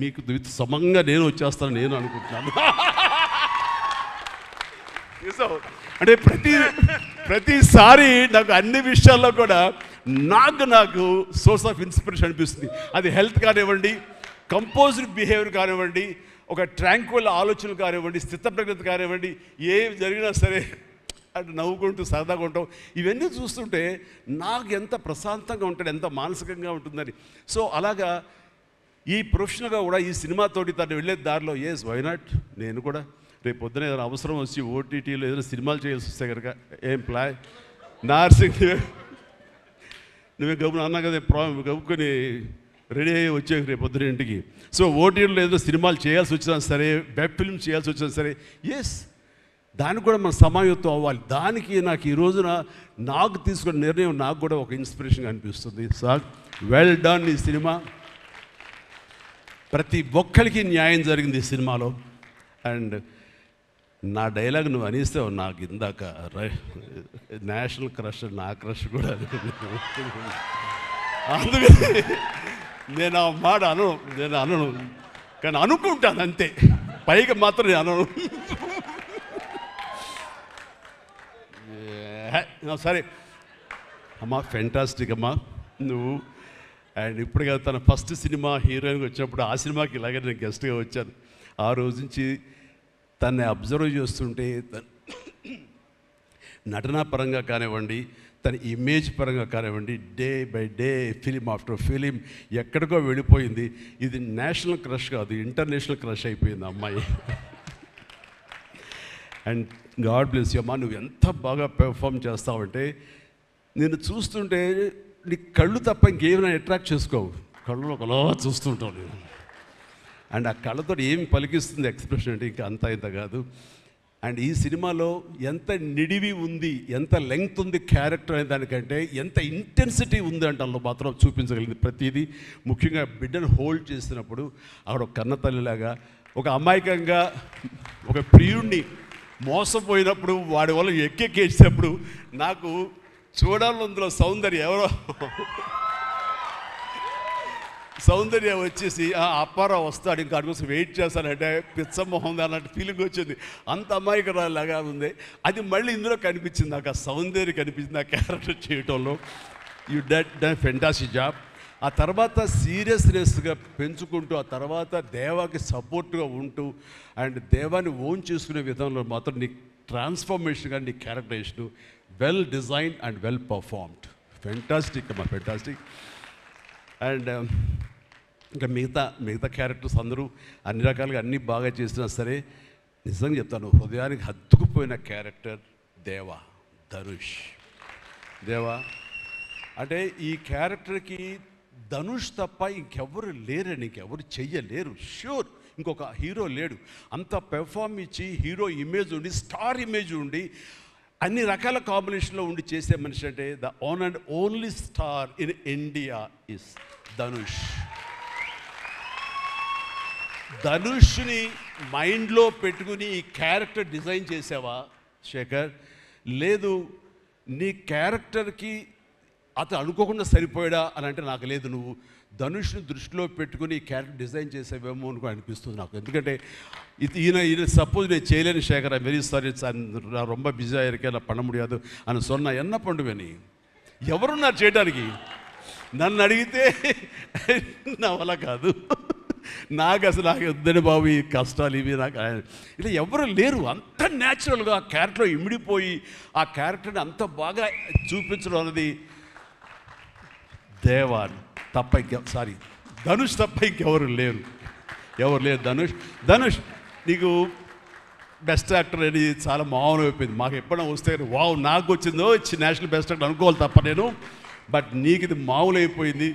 మీకు సమంగా నేను వచ్చేస్తాను నేను అనుకుంటున్నాను. అంటే ప్రతిసారి నాకు అన్ని విషయాల్లో కూడా నాకు సోర్స్ ఆఫ్ ఇన్స్పిరేషన్ అనిపిస్తుంది. అది హెల్త్ కానివ్వండి, కంపోజ్డ్ బిహేవియర్ కానివ్వండి, ఒక ట్రాంక్విల్ ఆలోచనలు కానివ్వండి, స్థితప్రజ్ఞత కానివ్వండి, ఏం జరిగినా సరే అంటే నవ్వుకుంటూ సరదాగా ఉంటాం. ఇవన్నీ చూస్తుంటే నాకు ఎంత ప్రశాంతంగా ఉంటాడు, ఎంత మానసికంగా ఉంటుందని. సో అలాగా ఈ ప్రొఫెషనల్గా కూడా ఈ సినిమాతోటి తను వెళ్ళే దారిలో వై నాట్ నేను కూడా రేపు పొద్దున ఏదైనా అవసరం వచ్చి ఓటీటీలో ఏదైనా సినిమాలు చేయాల్సి వస్తే కనుక ఏం ప్లాన్ నార్సింగ్ నువ్వే గబున అన్నా కదా గబుకొని రెడీ అయ్యి వచ్చే రేపు పొద్దున ఇంటికి. సో ఓటీటీలో ఏదో సినిమాలు చేయాల్సి వచ్చినా సరే, వెబ్ ఫిల్మ్ చేయాల్సి వచ్చినా సరే, దానికి కూడా మనం సమాయత్తం అవ్వాలి. దానికి నాకు ఈ రోజున నాకు తీసుకున్న నిర్ణయం నాకు కూడా ఒక ఇన్స్పిరేషన్గా అనిపిస్తుంది. Sir well done. ఈ సినిమా ప్రతి ఒక్కరికి న్యాయం జరిగింది ఈ సినిమాలో. అండ్ నా డైలాగ్ నువ్వు అనిస్తావు నాకు ఇందాక నేషనల్ క్రష్, నా క్రష్ కూడా అందుకని నేను ఆ మాట అనను కానీ అనుకుంటాను అంతే, పైకి మాత్రం నేను అనను. సరే అమ్మా, ఫెంటాస్టిక్ అమ్మా నువ్వు. అండ్ ఇప్పుడు కదా తన ఫస్ట్ సినిమా హీరోయిన్గా వచ్చినప్పుడు ఆ సినిమాకి ఇలాగే నేను గెస్ట్గా వచ్చాను. ఆ రోజు నుంచి తన్ని అబ్జర్వ్ చేస్తుంటే నటనా పరంగా కానివ్వండి, తన ఇమేజ్ పరంగా కానివ్వండి, day by day film after film ఎక్కడికో వెళ్ళిపోయింది. ఇది నేషనల్ క్రష్ కాదు, ఇంటర్నేషనల్ క్రష్ అయిపోయింది అమ్మాయి. అండ్ గాడ్ బ్లెస్ యూ అమ్మా, నువ్వు ఎంత బాగా పెర్ఫామ్ చేస్తావంటే నేను చూస్తుంటే నీ కళ్ళు తప్ప ఇంకేమైనా అట్రాక్ట్ చేసుకోవు, కళ్ళు ఒకలా చూస్తుంటావు నేను. అండ్ ఆ కళ్ళతో ఏం పలికిస్తుంది ఎక్స్ప్రెషన్ అంటే ఇంకా అంత ఇంత కాదు. అండ్ ఈ సినిమాలో ఎంత నిడివి ఉంది, ఎంత లెంగ్త్ ఉంది క్యారెక్టర్ అనే దానికంటే ఎంత ఇంటెన్సిటీ ఉంది అంటే అందులో మాత్రం చూపించగలిగింది ప్రతిదీ. ముఖ్యంగా బిడ్డను హోల్డ్ చేసినప్పుడు ఆవిడ ఒక కన్న తల్లిలాగా, ఒక అమాయకంగా ఒక ప్రియుణ్ణి మోసపోయినప్పుడు వాడి వల్ల ఎక్కేసేటప్పుడు నాకు చూడాలందులో సౌందర్య వచ్చేసి అప్పారావు వస్తాడు ఇంకా అటు కోసం వెయిట్ చేస్తానంటే పిచ్చమొహం అన్నట్టు ఫీలింగ్ వచ్చింది. అంత అమాయకురాలాగా ఉంది. అది మళ్ళీ ఇందులో కనిపించింది నాకు, ఆ సౌందర్య కనిపించింది ఆ క్యారెక్టర్ చేయటంలో. You done fantastic job. ఆ తర్వాత సీరియస్నెస్గా పెంచుకుంటూ, ఆ తర్వాత దేవాకి సపోర్ట్గా ఉంటూ అండ్ దేవాన్ని ఓన్ చేసుకునే విధంలో మాత్రం నీ ట్రాన్స్ఫర్మేషన్ కానీ నీ characterisation well design and well performed. Fantastic అమ్మా, ఫెంటాస్టిక్. అండ్ ఇంకా మిగతా క్యారెక్టర్స్ అందరూ అన్ని రకాలుగా అన్నీ బాగా చేసినా సరే నిజంగా చెప్తాను, హృదయానికి హత్తుకుపోయిన క్యారెక్టర్ ధనుష్. అంటే ఈ క్యారెక్టర్కి ధనుష్ తప్ప ఇంకెవరు లేరని, ఇంకెవరు చెయ్యలేరు. ష్యూర్ ఇంకొక హీరో లేడు. అంత పెర్ఫార్మ్ ఇచ్చి హీరో ఇమేజ్ ఉండి, స్టార్ ఇమేజ్ ఉండి, అన్ని రకాల కాంబినేషన్లో ఉండి చేసే మనిషి అంటే the one and only star in India is Dhanush. ధనుష్ని మైండ్లో పెట్టుకుని ఈ క్యారెక్టర్ డిజైన్ చేసావా శేఖర్? లేదు, నీ క్యారెక్టర్కి అతను అనుకోకుండా సరిపోయాడా అని అంటే నాకు లేదు. నువ్వు ధనుష్ని దృష్టిలో పెట్టుకుని ఈ క్యారెక్టర్ డిజైన్ చేసేవేమో అనుకో అనిపిస్తుంది నాకు. ఎందుకంటే ఈయన సపోజ్ నేను చేయలేని శేఖర్, వెరీ సారీ, நான் ரொம்ப பிஸியாக இருக்கேன், நான் பண்ண முடியாது అని சொன்னா என்ன பண்ணுவேని? ఎవరున్నారు చేయడానికి? నన్ను అడిగితే నా వల్ల కాదు, నాకు వద్దని బాబు ఈ కష్టాలు ఇవి నాకు ఇలా ఎవరు లేరు. అంత న్యాచురల్గా ఆ క్యారెక్టర్లో ఇమిడిపోయి ఆ క్యారెక్టర్ని అంత బాగా చూపించడం అనేది ధనుష్ తప్ప ఇంకెవరు లేరు. ధనుష్ నీకు బెస్ట్ యాక్టర్ అని చాలా మామూలు అయిపోయింది. మాకు ఎప్పుడైనా వస్తే వావ్ నాకు వచ్చిందో నేషనల్ బెస్ట్ యాక్టర్ అనుకోవాలి తప్ప నేను, బట్ నీకు ఇది మామూలు అయిపోయింది.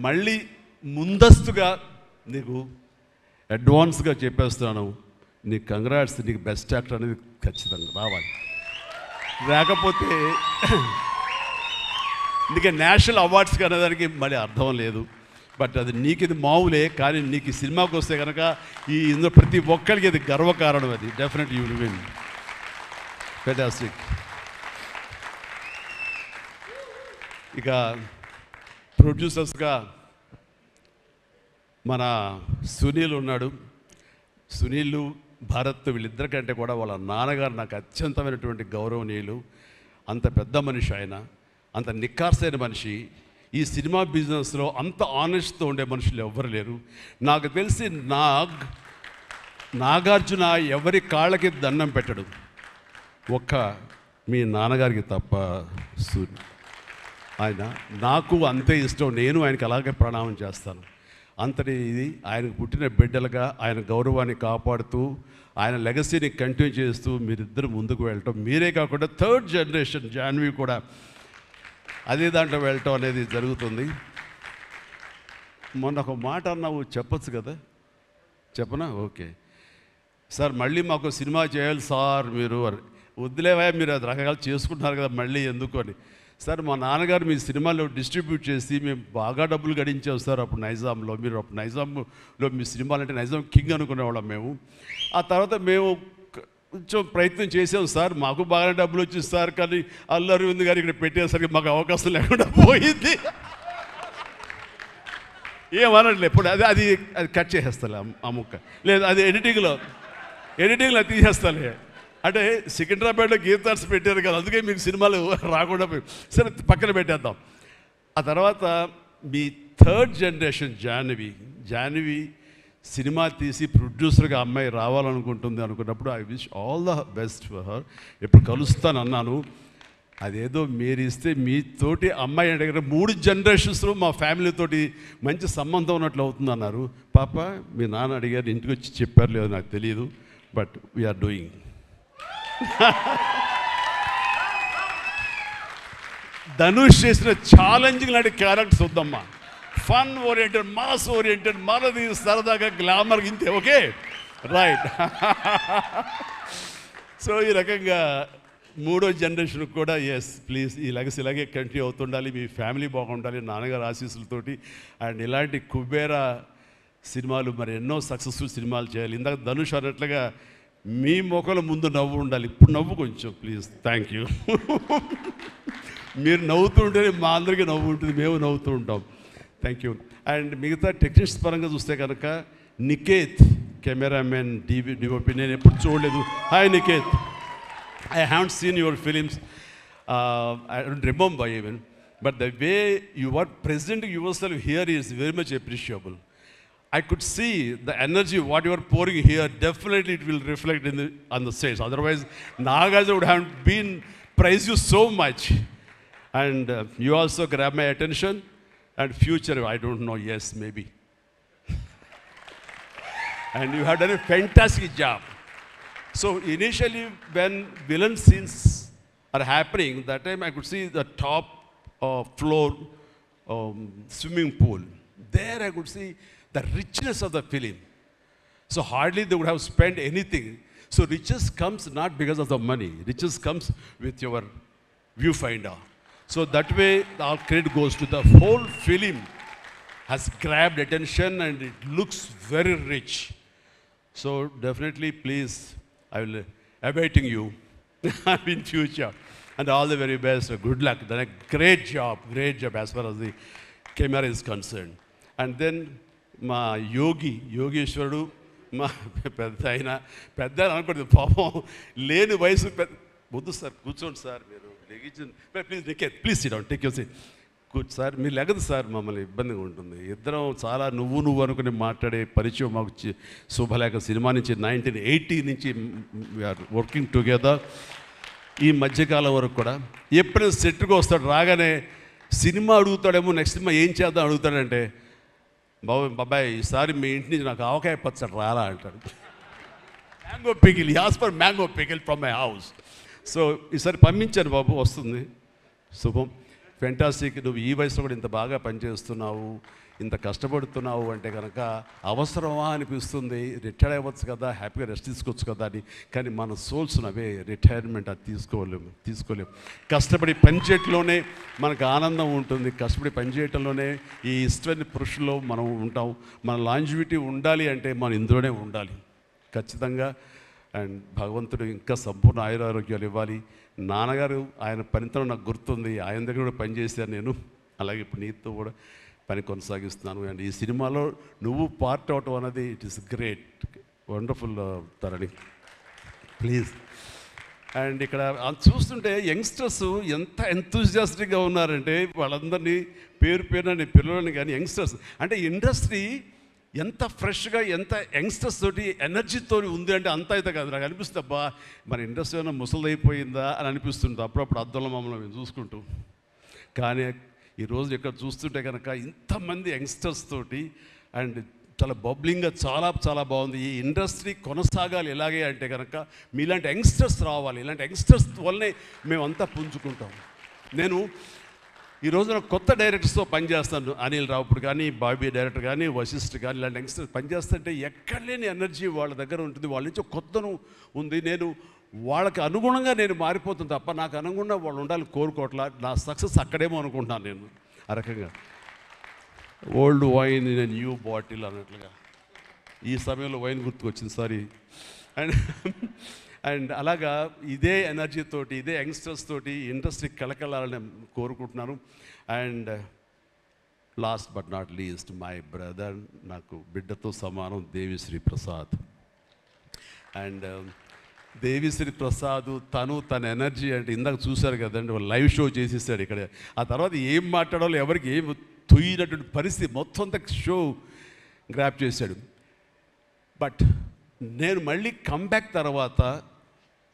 మళ్ళీ ముందస్తుగా నీకు అడ్వాన్స్గా చెప్పేస్తున్నాను, నీకు కంగ్రాట్స్, నీకు బెస్ట్ యాక్టర్ అనేది ఖచ్చితంగా రావాలి. లేకపోతే నీకు నేషనల్ అవార్డ్స్కి అనేదానికి మళ్ళీ అర్థం లేదు. బట్ అది నీకు ఇది మామూలే, కానీ నీకు ఈ సినిమాకి వస్తే కనుక ఇందులో ప్రతి ఒక్కరికి అది గర్వకారణం. అది definite you will win. Fantastic. ఇక ప్రొడ్యూసర్స్గా మన సునీల్ ఉన్నాడు. సునీల్, భారత్ వీళ్ళిద్దరికంటే కూడా వాళ్ళ నాన్నగారు నాకు అత్యంతమైనటువంటి గౌరవనీయులు. అంత పెద్ద మనిషి ఆయన, అంత నిక్కార్సైన మనిషి. ఈ సినిమా బిజినెస్లో అంత ఆనెస్ట్తో ఉండే మనుషులు ఎవ్వరు లేరు. నాకు తెలిసి నాగార్జున ఎవరి కాళ్ళకి దండం పెట్టడు, ఒక్క మీ నాన్నగారికి తప్ప. ఆయన నాకు అంతే ఇష్టం, నేను ఆయనకి అలాగే ప్రణామం చేస్తాను. అంతటి ఇది ఆయనకు పుట్టిన బిడ్డలుగా ఆయన గౌరవాన్ని కాపాడుతూ ఆయన లెగసీని కంటిన్యూ చేస్తూ మీరిద్దరు ముందుకు వెళ్ళటం, మీరే కాకుండా థర్డ్ జనరేషన్ జాన్వి కూడా అదే దాంట్లో వెళ్ళటం అనేది జరుగుతుంది. మొన్న ఒక మాట అన్నావు, చెప్పచ్చు కదా? చెప్పనా? ఓకే సార్, మళ్ళీ మాకు సినిమా చేయాలి సార్ మీరు. వద్దులేవా, మీరు అది రకరకాలు చేసుకుంటున్నారు కదా మళ్ళీ ఎందుకు అని. సార్ మా నాన్నగారు మీ సినిమాలో డిస్ట్రిబ్యూట్ చేసి మేము బాగా డబ్బులు గడించాం సార్ అప్పుడు నైజాంలో. మీరు అప్పుడు నైజాంలో మీ సినిమాలు అంటే నైజాం కింగ్ అనుకునేవాళ్ళం మేము. ఆ తర్వాత మేము కొంచెం ప్రయత్నం చేసాం సార్, మాకు బాగా డబ్బులు వచ్చింది సార్, కానీ అల్లు అరవింద్ గారు ఇక్కడ పెట్టేసరికి మాకు అవకాశం లేకుండా పోయింది. ఏమనట్లే ఇప్పుడు అది అది అది కట్ చేసేస్తాలే ఆ ముక్క, లేదు అది ఎడిటింగ్లో తీసేస్తాలే. అంటే సికింద్రాబాద్లో గీతార్స్ పెట్టారు కదా, అందుకే మీకు సినిమాలు రాకుండా పోయి సరే పక్కన పెట్టేద్దాం. ఆ తర్వాత మీ థర్డ్ జనరేషన్ జాహ్నవి సినిమా తీసి ప్రొడ్యూసర్గా అమ్మాయి రావాలనుకుంటుంది అనుకున్నప్పుడు I wish all the best for her. ఎప్పుడు కలుస్తాను అన్నాను, అదేదో మీరు ఇస్తే మీతోటి అమ్మాయి అడిగిన 3 జనరేషన్స్లో మా ఫ్యామిలీతోటి మంచి సంబంధం ఉన్నట్లు అవుతుంది అన్నారు. పాప మీ నాన్న అడిగారు, ఇంటికి వచ్చి చెప్పారు లేదో నాకు తెలియదు, బట్ వీఆర్ డూయింగ్. ధనుష్ చేసిన ఛాలెంజింగ్ లాంటి క్యారెక్టర్స్ వద్దమ్మా. ఫన్ ఓరియంటెడ్, మాస్ ఓరియంటెడ్, మనది సరదాగా గ్లామర్ ఇంతే. Okay, right. సో ఈ రకంగా మూడో జనరేషన్కి కూడా ఎస్ ప్లీజ్ ఈ లెగసీ ఇలాగే కంటిన్యూ అవుతుండాలి, మీ ఫ్యామిలీ బాగుండాలి నాన్నగారు ఆశీస్సులతోటి. అండ్ ఇలాంటి కుబేరా సినిమాలు మరి ఎన్నో సక్సెస్ఫుల్ సినిమాలు చేయాలి. ఇందాక ధనుష్ అన్నట్లుగా మీ మొక్కల ముందు నవ్వు ఉండాలి. ఇప్పుడు నవ్వు కొంచెం ప్లీజ్. Thank you. మీరు నవ్వుతూ ఉంటేనే మా అందరికీ నవ్వు ఉంటుంది, మేము నవ్వుతూ ఉంటాం. Thank you. అండ్ మిగతా టెక్నీషియన్స్ పరంగా చూస్తే కనుక నికేత్ కెమెరామెన్ డిఓపి నేను ఎప్పుడు చూడలేదు. Hi Niketh, I haven't seen your films. I don't remember even. But the way you are presenting yourself here is very much appreciable. I could see the energy, what you are pouring here, definitely it will reflect on the stage. Otherwise, Nagaja would have been praised you so much. And you also grab my attention. And future, I don't know, yes, maybe. And you have done a fantastic job. So initially, when villain scenes are happening, that time I could see the top floor swimming pool. There I could see the richness of the film. So hardly they would have spent anything. So riches comes not because of the money. Riches comes with your viewfinder. So that way, our credit goes to the whole film has grabbed attention and it looks very rich. So definitely, please, I will awaiting you in future. And all the very best. Good luck. Done a great job as far as the camera is concerned. And then మా యోగేశ్వరుడు మా పెద్ద ఆయన అనుకోండి పాపం లేని వయసు వద్దు sir కూర్చోండి సార్ మీరు లెగించండి please sit down take your seat కూర్చో సార్ మీరు లెగదు సార్ మమ్మల్ని ఇబ్బందిగా ఉంటుంది ఇద్దరం చాలా నువ్వు అనుకుని మాట్లాడే పరిచయం మాకు శుభలేఖ సినిమా నుంచి 1980 నుంచి వీఆర్ వర్కింగ్ టుగెదర్ ఈ మధ్యకాలం వరకు కూడా ఎప్పుడైనా సెట్కి వస్తాడు రాగానే సినిమా అడుగుతాడేమో నెక్స్ట్ సినిమా ఏం చేద్దాం అడుగుతాడంటే బాబాయ్ ఈసారి మీ ఇంటి నుంచి నాకు ఆవకాయ పచ్చడి రాలా అంటాడు mango pickle ask for mango pickle from my house so ఈసారి పంపించాను బాబు వస్తుంది శుభం ఫెంటాస్టిక్ నువ్వు ఈ వయసులో కూడా ఇంత బాగా పనిచేస్తున్నావు ఇంత కష్టపడుతున్నావు అంటే కనుక అవసరమా అనిపిస్తుంది రిటైర్ అవ్వచ్చు కదా హ్యాపీగా రెస్ట్ తీసుకోవచ్చు కదా అని కానీ మన సోల్స్ అవే రిటైర్మెంట్ అది తీసుకోలేము కష్టపడి పనిచేయటంలోనే మనకు ఆనందం ఉంటుంది కష్టపడి పనిచేయటంలోనే ఈ ఇష్టమైన పురుషుల్లో మనం ఉంటాం మన లాంజివిటీ ఉండాలి అంటే మనం ఇందులోనే ఉండాలి ఖచ్చితంగా అండ్ భగవంతుడు ఇంకా సంపూర్ణ ఆయురారోగ్యాలు ఇవ్వాలి నాన్నగారు ఆయన పనితనం నాకు గుర్తుంది ఆయన దగ్గర కూడా పనిచేశాను నేను అలాగే ఇప్పుడు నీతో కూడా పని కొనసాగిస్తున్నాను అండ్ ఈ సినిమాలో నువ్వు పార్ట్ అవటం అనేది it is great wonderful Tharani please and ఇక్కడ చూస్తుంటే యంగ్స్టర్స్ ఎంత ఎంతూజియాస్టిక్గా ఉన్నారంటే వాళ్ళందరినీ పేరున నేను పిల్లలని కానీ యంగ్స్టర్స్ అంటే ఇండస్ట్రీ ఎంత ఫ్రెష్గా ఎంత యంగ్స్టర్స్ తోటి ఎనర్జీతో ఉంది అంటే అంత అయితే కాదు నాకు అనిపిస్తుంది అబ్బా మన ఇండస్ట్రీ ఏమైనా ముసలిదైపోయిందా అని అనిపిస్తుంది అప్పుడప్పుడు అద్దంలో మమ్మల్ని మేము చూసుకుంటూ కానీ ఈరోజు ఇక్కడ చూస్తుంటే కనుక ఇంతమంది యంగ్స్టర్స్ తోటి అండ్ చాలా బబ్లింగ్గా చాలా బాగుంది ఈ ఇండస్ట్రీ కొనసాగాలి ఎలాగే అంటే కనుక మీలాంటి యంగ్స్టర్స్ రావాలి ఇలాంటి యంగ్స్టర్స్ వల్లనే మేమంతా పుంజుకుంటాం నేను ఈ రోజున కొత్త డైరెక్టర్స్తో పనిచేస్తాను అనిల్ రావుపూడి కానీ బాబీ డైరెక్టర్ కానీ వశిష్ఠ్ కానీ ఇలాంటి యంగ్స్టర్స్ పనిచేస్తుంటే ఎక్కడ లేని ఎనర్జీ వాళ్ళ దగ్గర ఉంటుంది వాళ్ళ నుంచి కొత్తను ఉంది నేను వాళ్ళకి అనుగుణంగా నేను మారిపోతుంది తప్ప నాకు అనుగుణంగా వాళ్ళు ఉండాలి కోరుకోవట్లా నా సక్సెస్ అక్కడేమో అనుకుంటున్నాను నేను ఆ రకంగా old wine in new bottle అన్నట్లుగా ఈ సమయంలో వైన్ గుర్తుకొచ్చింది సారీ అండ్ అలాగా ఇదే ఎనర్జీతోటి ఇదే యంగ్స్టర్స్ తోటి ఇండస్ట్రీ కలకలాలని కోరుకుంటున్నాను and last but not least my brother నాకు బిడ్డతో సమానం దేవిశ్రీ ప్రసాద్ అండ్ దేవిశ్రీ ప్రసాద్ తన ఎనర్జీ అంటే ఇందాక చూశారు కదండి లైవ్ షో చేసేసాడు ఇక్కడ ఆ తర్వాత ఏం మాట్లాడాలో ఎవరికి ఏం తుయ్యినటువంటి పరిస్థితి మొత్తం అంతా షో గ్రాప్ చేశాడు బట్ నేను మళ్ళీ కంబ్యాక్ తర్వాత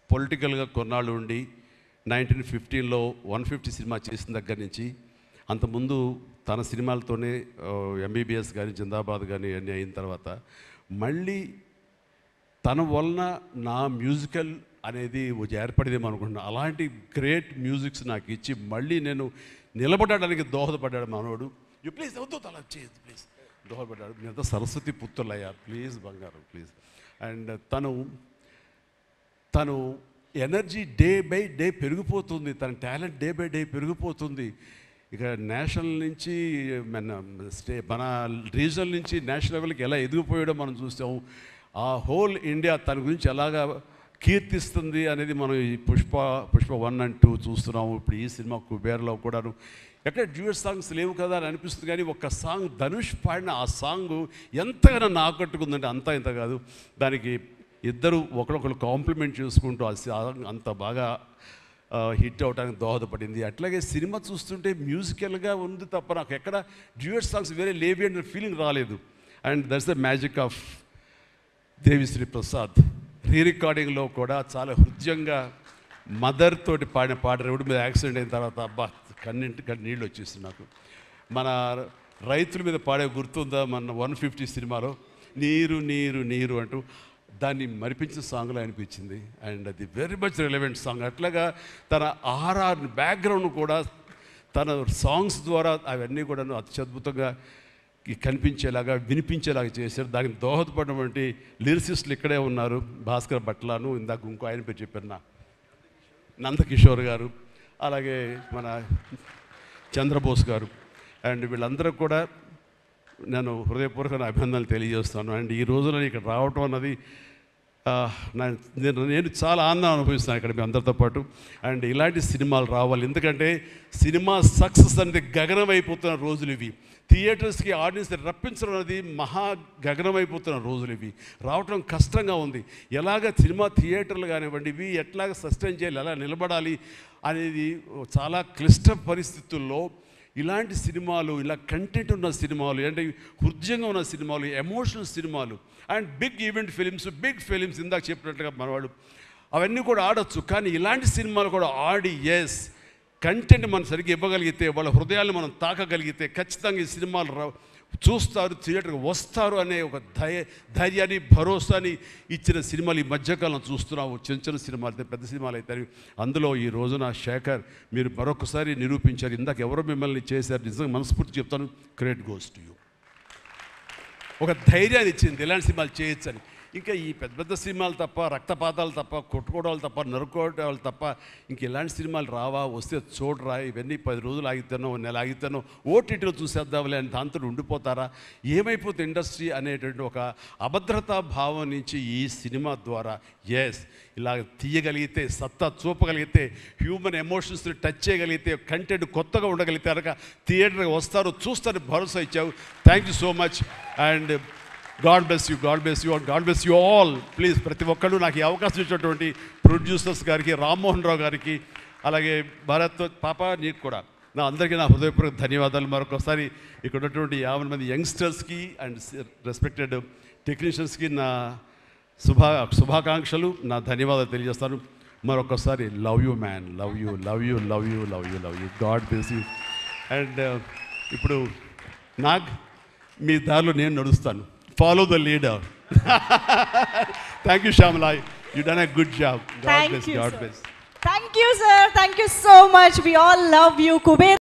పొలిటికల్గా కొన్నాళ్ళు ఉండి 1915లో 150 సినిమా చేసిన దగ్గర నుంచి అంతకుముందు తన సినిమాలతోనే ఎంబీబీఎస్ కానీ జిందాబాద్ కానీ అన్నీ అయిన తర్వాత మళ్ళీ తన వలన నా మ్యూజికల్ అనేది ఏర్పడేదేమో అనుకుంటున్నాను. అలాంటి గ్రేట్ మ్యూజిక్స్ నాకు ఇచ్చి మళ్ళీ నేను నిలబడడానికి దోహదపడ్డాడు మనోడు. యూ ప్లీజ్ వద్దు అలా చేయదు ప్లీజ్ దోహదపడ్డాడు. మీరంతా సరస్వతి పుత్రులయ్యా ప్లీజ్ బంగారం ప్లీజ్. అండ్ తను ఎనర్జీ డే బై డే పెరిగిపోతుంది, తన టాలెంట్ డే బై డే పెరిగిపోతుంది. ఇక నేషనల్ నుంచి మన రీజనల్ నుంచి నేషనల్ లెవెల్కి ఎలా ఎదిగిపోయాడో మనం చూస్తాము. ఆ హోల్ ఇండియా తన గురించి ఎలాగా కీర్తిస్తుంది అనేది మనం ఈ పుష్ప 1 and 2 చూస్తున్నాము. ఇప్పుడు ఈ సినిమా కుబేర్లో కూడాను ఎక్కడ డ్యూయట్ సాంగ్స్ లేవు కదా అని అనిపిస్తుంది, కానీ ఒక సాంగ్ ధనుష్ పాడిన ఆ సాంగ్ ఎంతగానో ఆకట్టుకుందంటే అంతా ఇంత కాదు. దానికి ఇద్దరు ఒకరొకరు కాంప్లిమెంట్ చేసుకుంటూ ఆ సాంగ్ అంత బాగా హిట్ అవడానికి దోహదపడింది. అట్లాగే సినిమా చూస్తుంటే మ్యూజికల్గా ఉంది తప్ప నాకు ఎక్కడ డ్యూయట్ సాంగ్స్ వేరే లేవి అనే ఫీలింగ్ రాలేదు. And that's the magic of Devisri Prasad. రికార్డింగ్లో కూడా చాలా హృదయంగా మదర్ తోటి పాడిన పాట రోడ్డు మీద యాక్సిడెంట్ అయిన తర్వాత అబ్బా కన్నింటికి నీళ్ళు వచ్చేసింది నాకు. మన రైతుల మీద పాడే గుర్తుందా మన 150 సినిమాలో నీరు నీరు నీరు అంటూ దాన్ని మరిపించిన సాంగ్లో అనిపించింది. అండ్ అది వెరీ మచ్ రిలవెంట్ సాంగ్. అట్లాగా తన ఆర్ఆర్ బ్యాక్గ్రౌండ్ కూడా తన సాంగ్స్ ద్వారా అవన్నీ కూడా అత్యద్భుతంగా కనిపించేలాగా వినిపించేలాగా చేశారు. దానికి దోహదపడినటువంటి లిరిసిస్టులు ఇక్కడే ఉన్నారు. భాస్కర్ భట్లాను, ఇందాక ఇంకో ఆయన పేరు చెప్పారు నందకిషోర్ గారు, అలాగే మన చంద్రబోస్ గారు. అండ్ వీళ్ళందరూ కూడా నేను హృదయపూర్వక అభినందనలు తెలియజేస్తాను. అండ్ ఈ రోజున ఇక్కడ రావటం అన్నది నేను చాలా ఆనందం అనుభవిస్తాను ఇక్కడ మీ అందరితో పాటు. అండ్ ఇలాంటి సినిమాలు రావాలి, ఎందుకంటే సినిమా సక్సెస్ అనేది గగనం అయిపోతున్న రోజులు ఇవి. థియేటర్స్కి ఆడియన్స్ రప్పించడం అనేది మహా గగనం అయిపోతున్న రోజులు ఇవి. రావటం కష్టంగా ఉంది. ఎలాగ సినిమా థియేటర్లు కానివ్వండి ఇవి ఎట్లాగ సస్టైన్ చేయాలి, ఎలా నిలబడాలి అనేది చాలా క్లిష్ట పరిస్థితుల్లో ఇలాంటి సినిమాలు, ఇలా కంటెంట్ ఉన్న సినిమాలు, అంటే హృదయంగా ఉన్న సినిమాలు, ఎమోషనల్ సినిమాలు and big event films, big films ఇందాక చెప్పినట్టుగా మనవాడు అవన్నీ కూడా ఆడొచ్చు. కానీ ఇలాంటి సినిమాలు కూడా ఆడి ఎస్ కంటెంట్ మనం సరిగ్గా ఇవ్వగలిగితే, వాళ్ళ హృదయాన్ని మనం తాకగలిగితే ఖచ్చితంగా ఈ సినిమాలు చూస్తారు, థియేటర్కి వస్తారు అనే ఒక ధైర్యాన్ని భరోసాని ఇచ్చిన సినిమాలు ఈ మధ్యకాలం చూస్తున్నాము. చిన్న చిన్న సినిమాలు అయితే పెద్ద సినిమాలు అవుతాయి. అందులో ఈ రోజున శేఖర్ మీరు మరొకసారి నిరూపించారు. ఇందాక ఎవరో మిమ్మల్ని చేశారు, నిజంగా మనస్ఫూర్తి చెప్తాను, క్రెడిట్ గోస్ టు యూ. ఒక ధైర్యాన్ని ఇచ్చింది ఇలాంటి సినిమాలు చేయొచ్చని. ఇంకా ఈ పెద్ద పెద్ద సినిమాలు తప్ప, రక్తపాతాలు తప్ప, కొట్టుకోవడాలు తప్ప, నరుకోవడాలు తప్ప ఇంక ఇలాంటి సినిమాలు రావా, వస్తే చూడరా, ఇవన్నీ 10 రోజులు ఆగితేనో నెల ఆగితేనో ఓటీటీలో చూసేద్దాంలే అని దాంతో ఉండిపోతారా, ఏమైపోతుంది ఇండస్ట్రీ అనేటువంటి ఒక అభద్రతా భావం నుంచి ఈ సినిమా ద్వారా ఎస్ ఇలా తీయగలిగితే, సత్తా చూపగలిగితే, హ్యూమన్ ఎమోషన్స్ని టచ్ చేయగలిగితే, కంటెంట్ కొత్తగా ఉండగలిగితే కనుక థియేటర్కి వస్తారు, చూస్తారు, భరోసా ఇచ్చావు. Thank you so much. And God bless you, god bless you, and God bless you all. Please ప్రతి ఒక్కళ్ళు నాకు ఈ అవకాశం ఇచ్చినటువంటి ప్రొడ్యూసర్స్ గారికి, రామ్మోహన్ రావు గారికి, అలాగే భారత్ పాప నీకు కూడా అందరికీ నా హృదయపూర్వక ధన్యవాదాలు. మరొకసారి ఇక్కడ ఉన్నటువంటి 50 మంది యంగ్స్టర్స్కి అండ్ రెస్పెక్టెడ్ టెక్నీషియన్స్కి నా శుభాకాంక్షలు, నా ధన్యవాదాలు తెలియజేస్తాను. మరొకసారి love you man, love you, love you, love you, love you, love you. God bless you. And ఇప్పుడు మీ దారిలో నేను నడుస్తాను. Follow the leader. Thank you Shyamala, you done a good job. God bless, god bless. Thank you, sir. Thank you so much. We all love you, Kuber.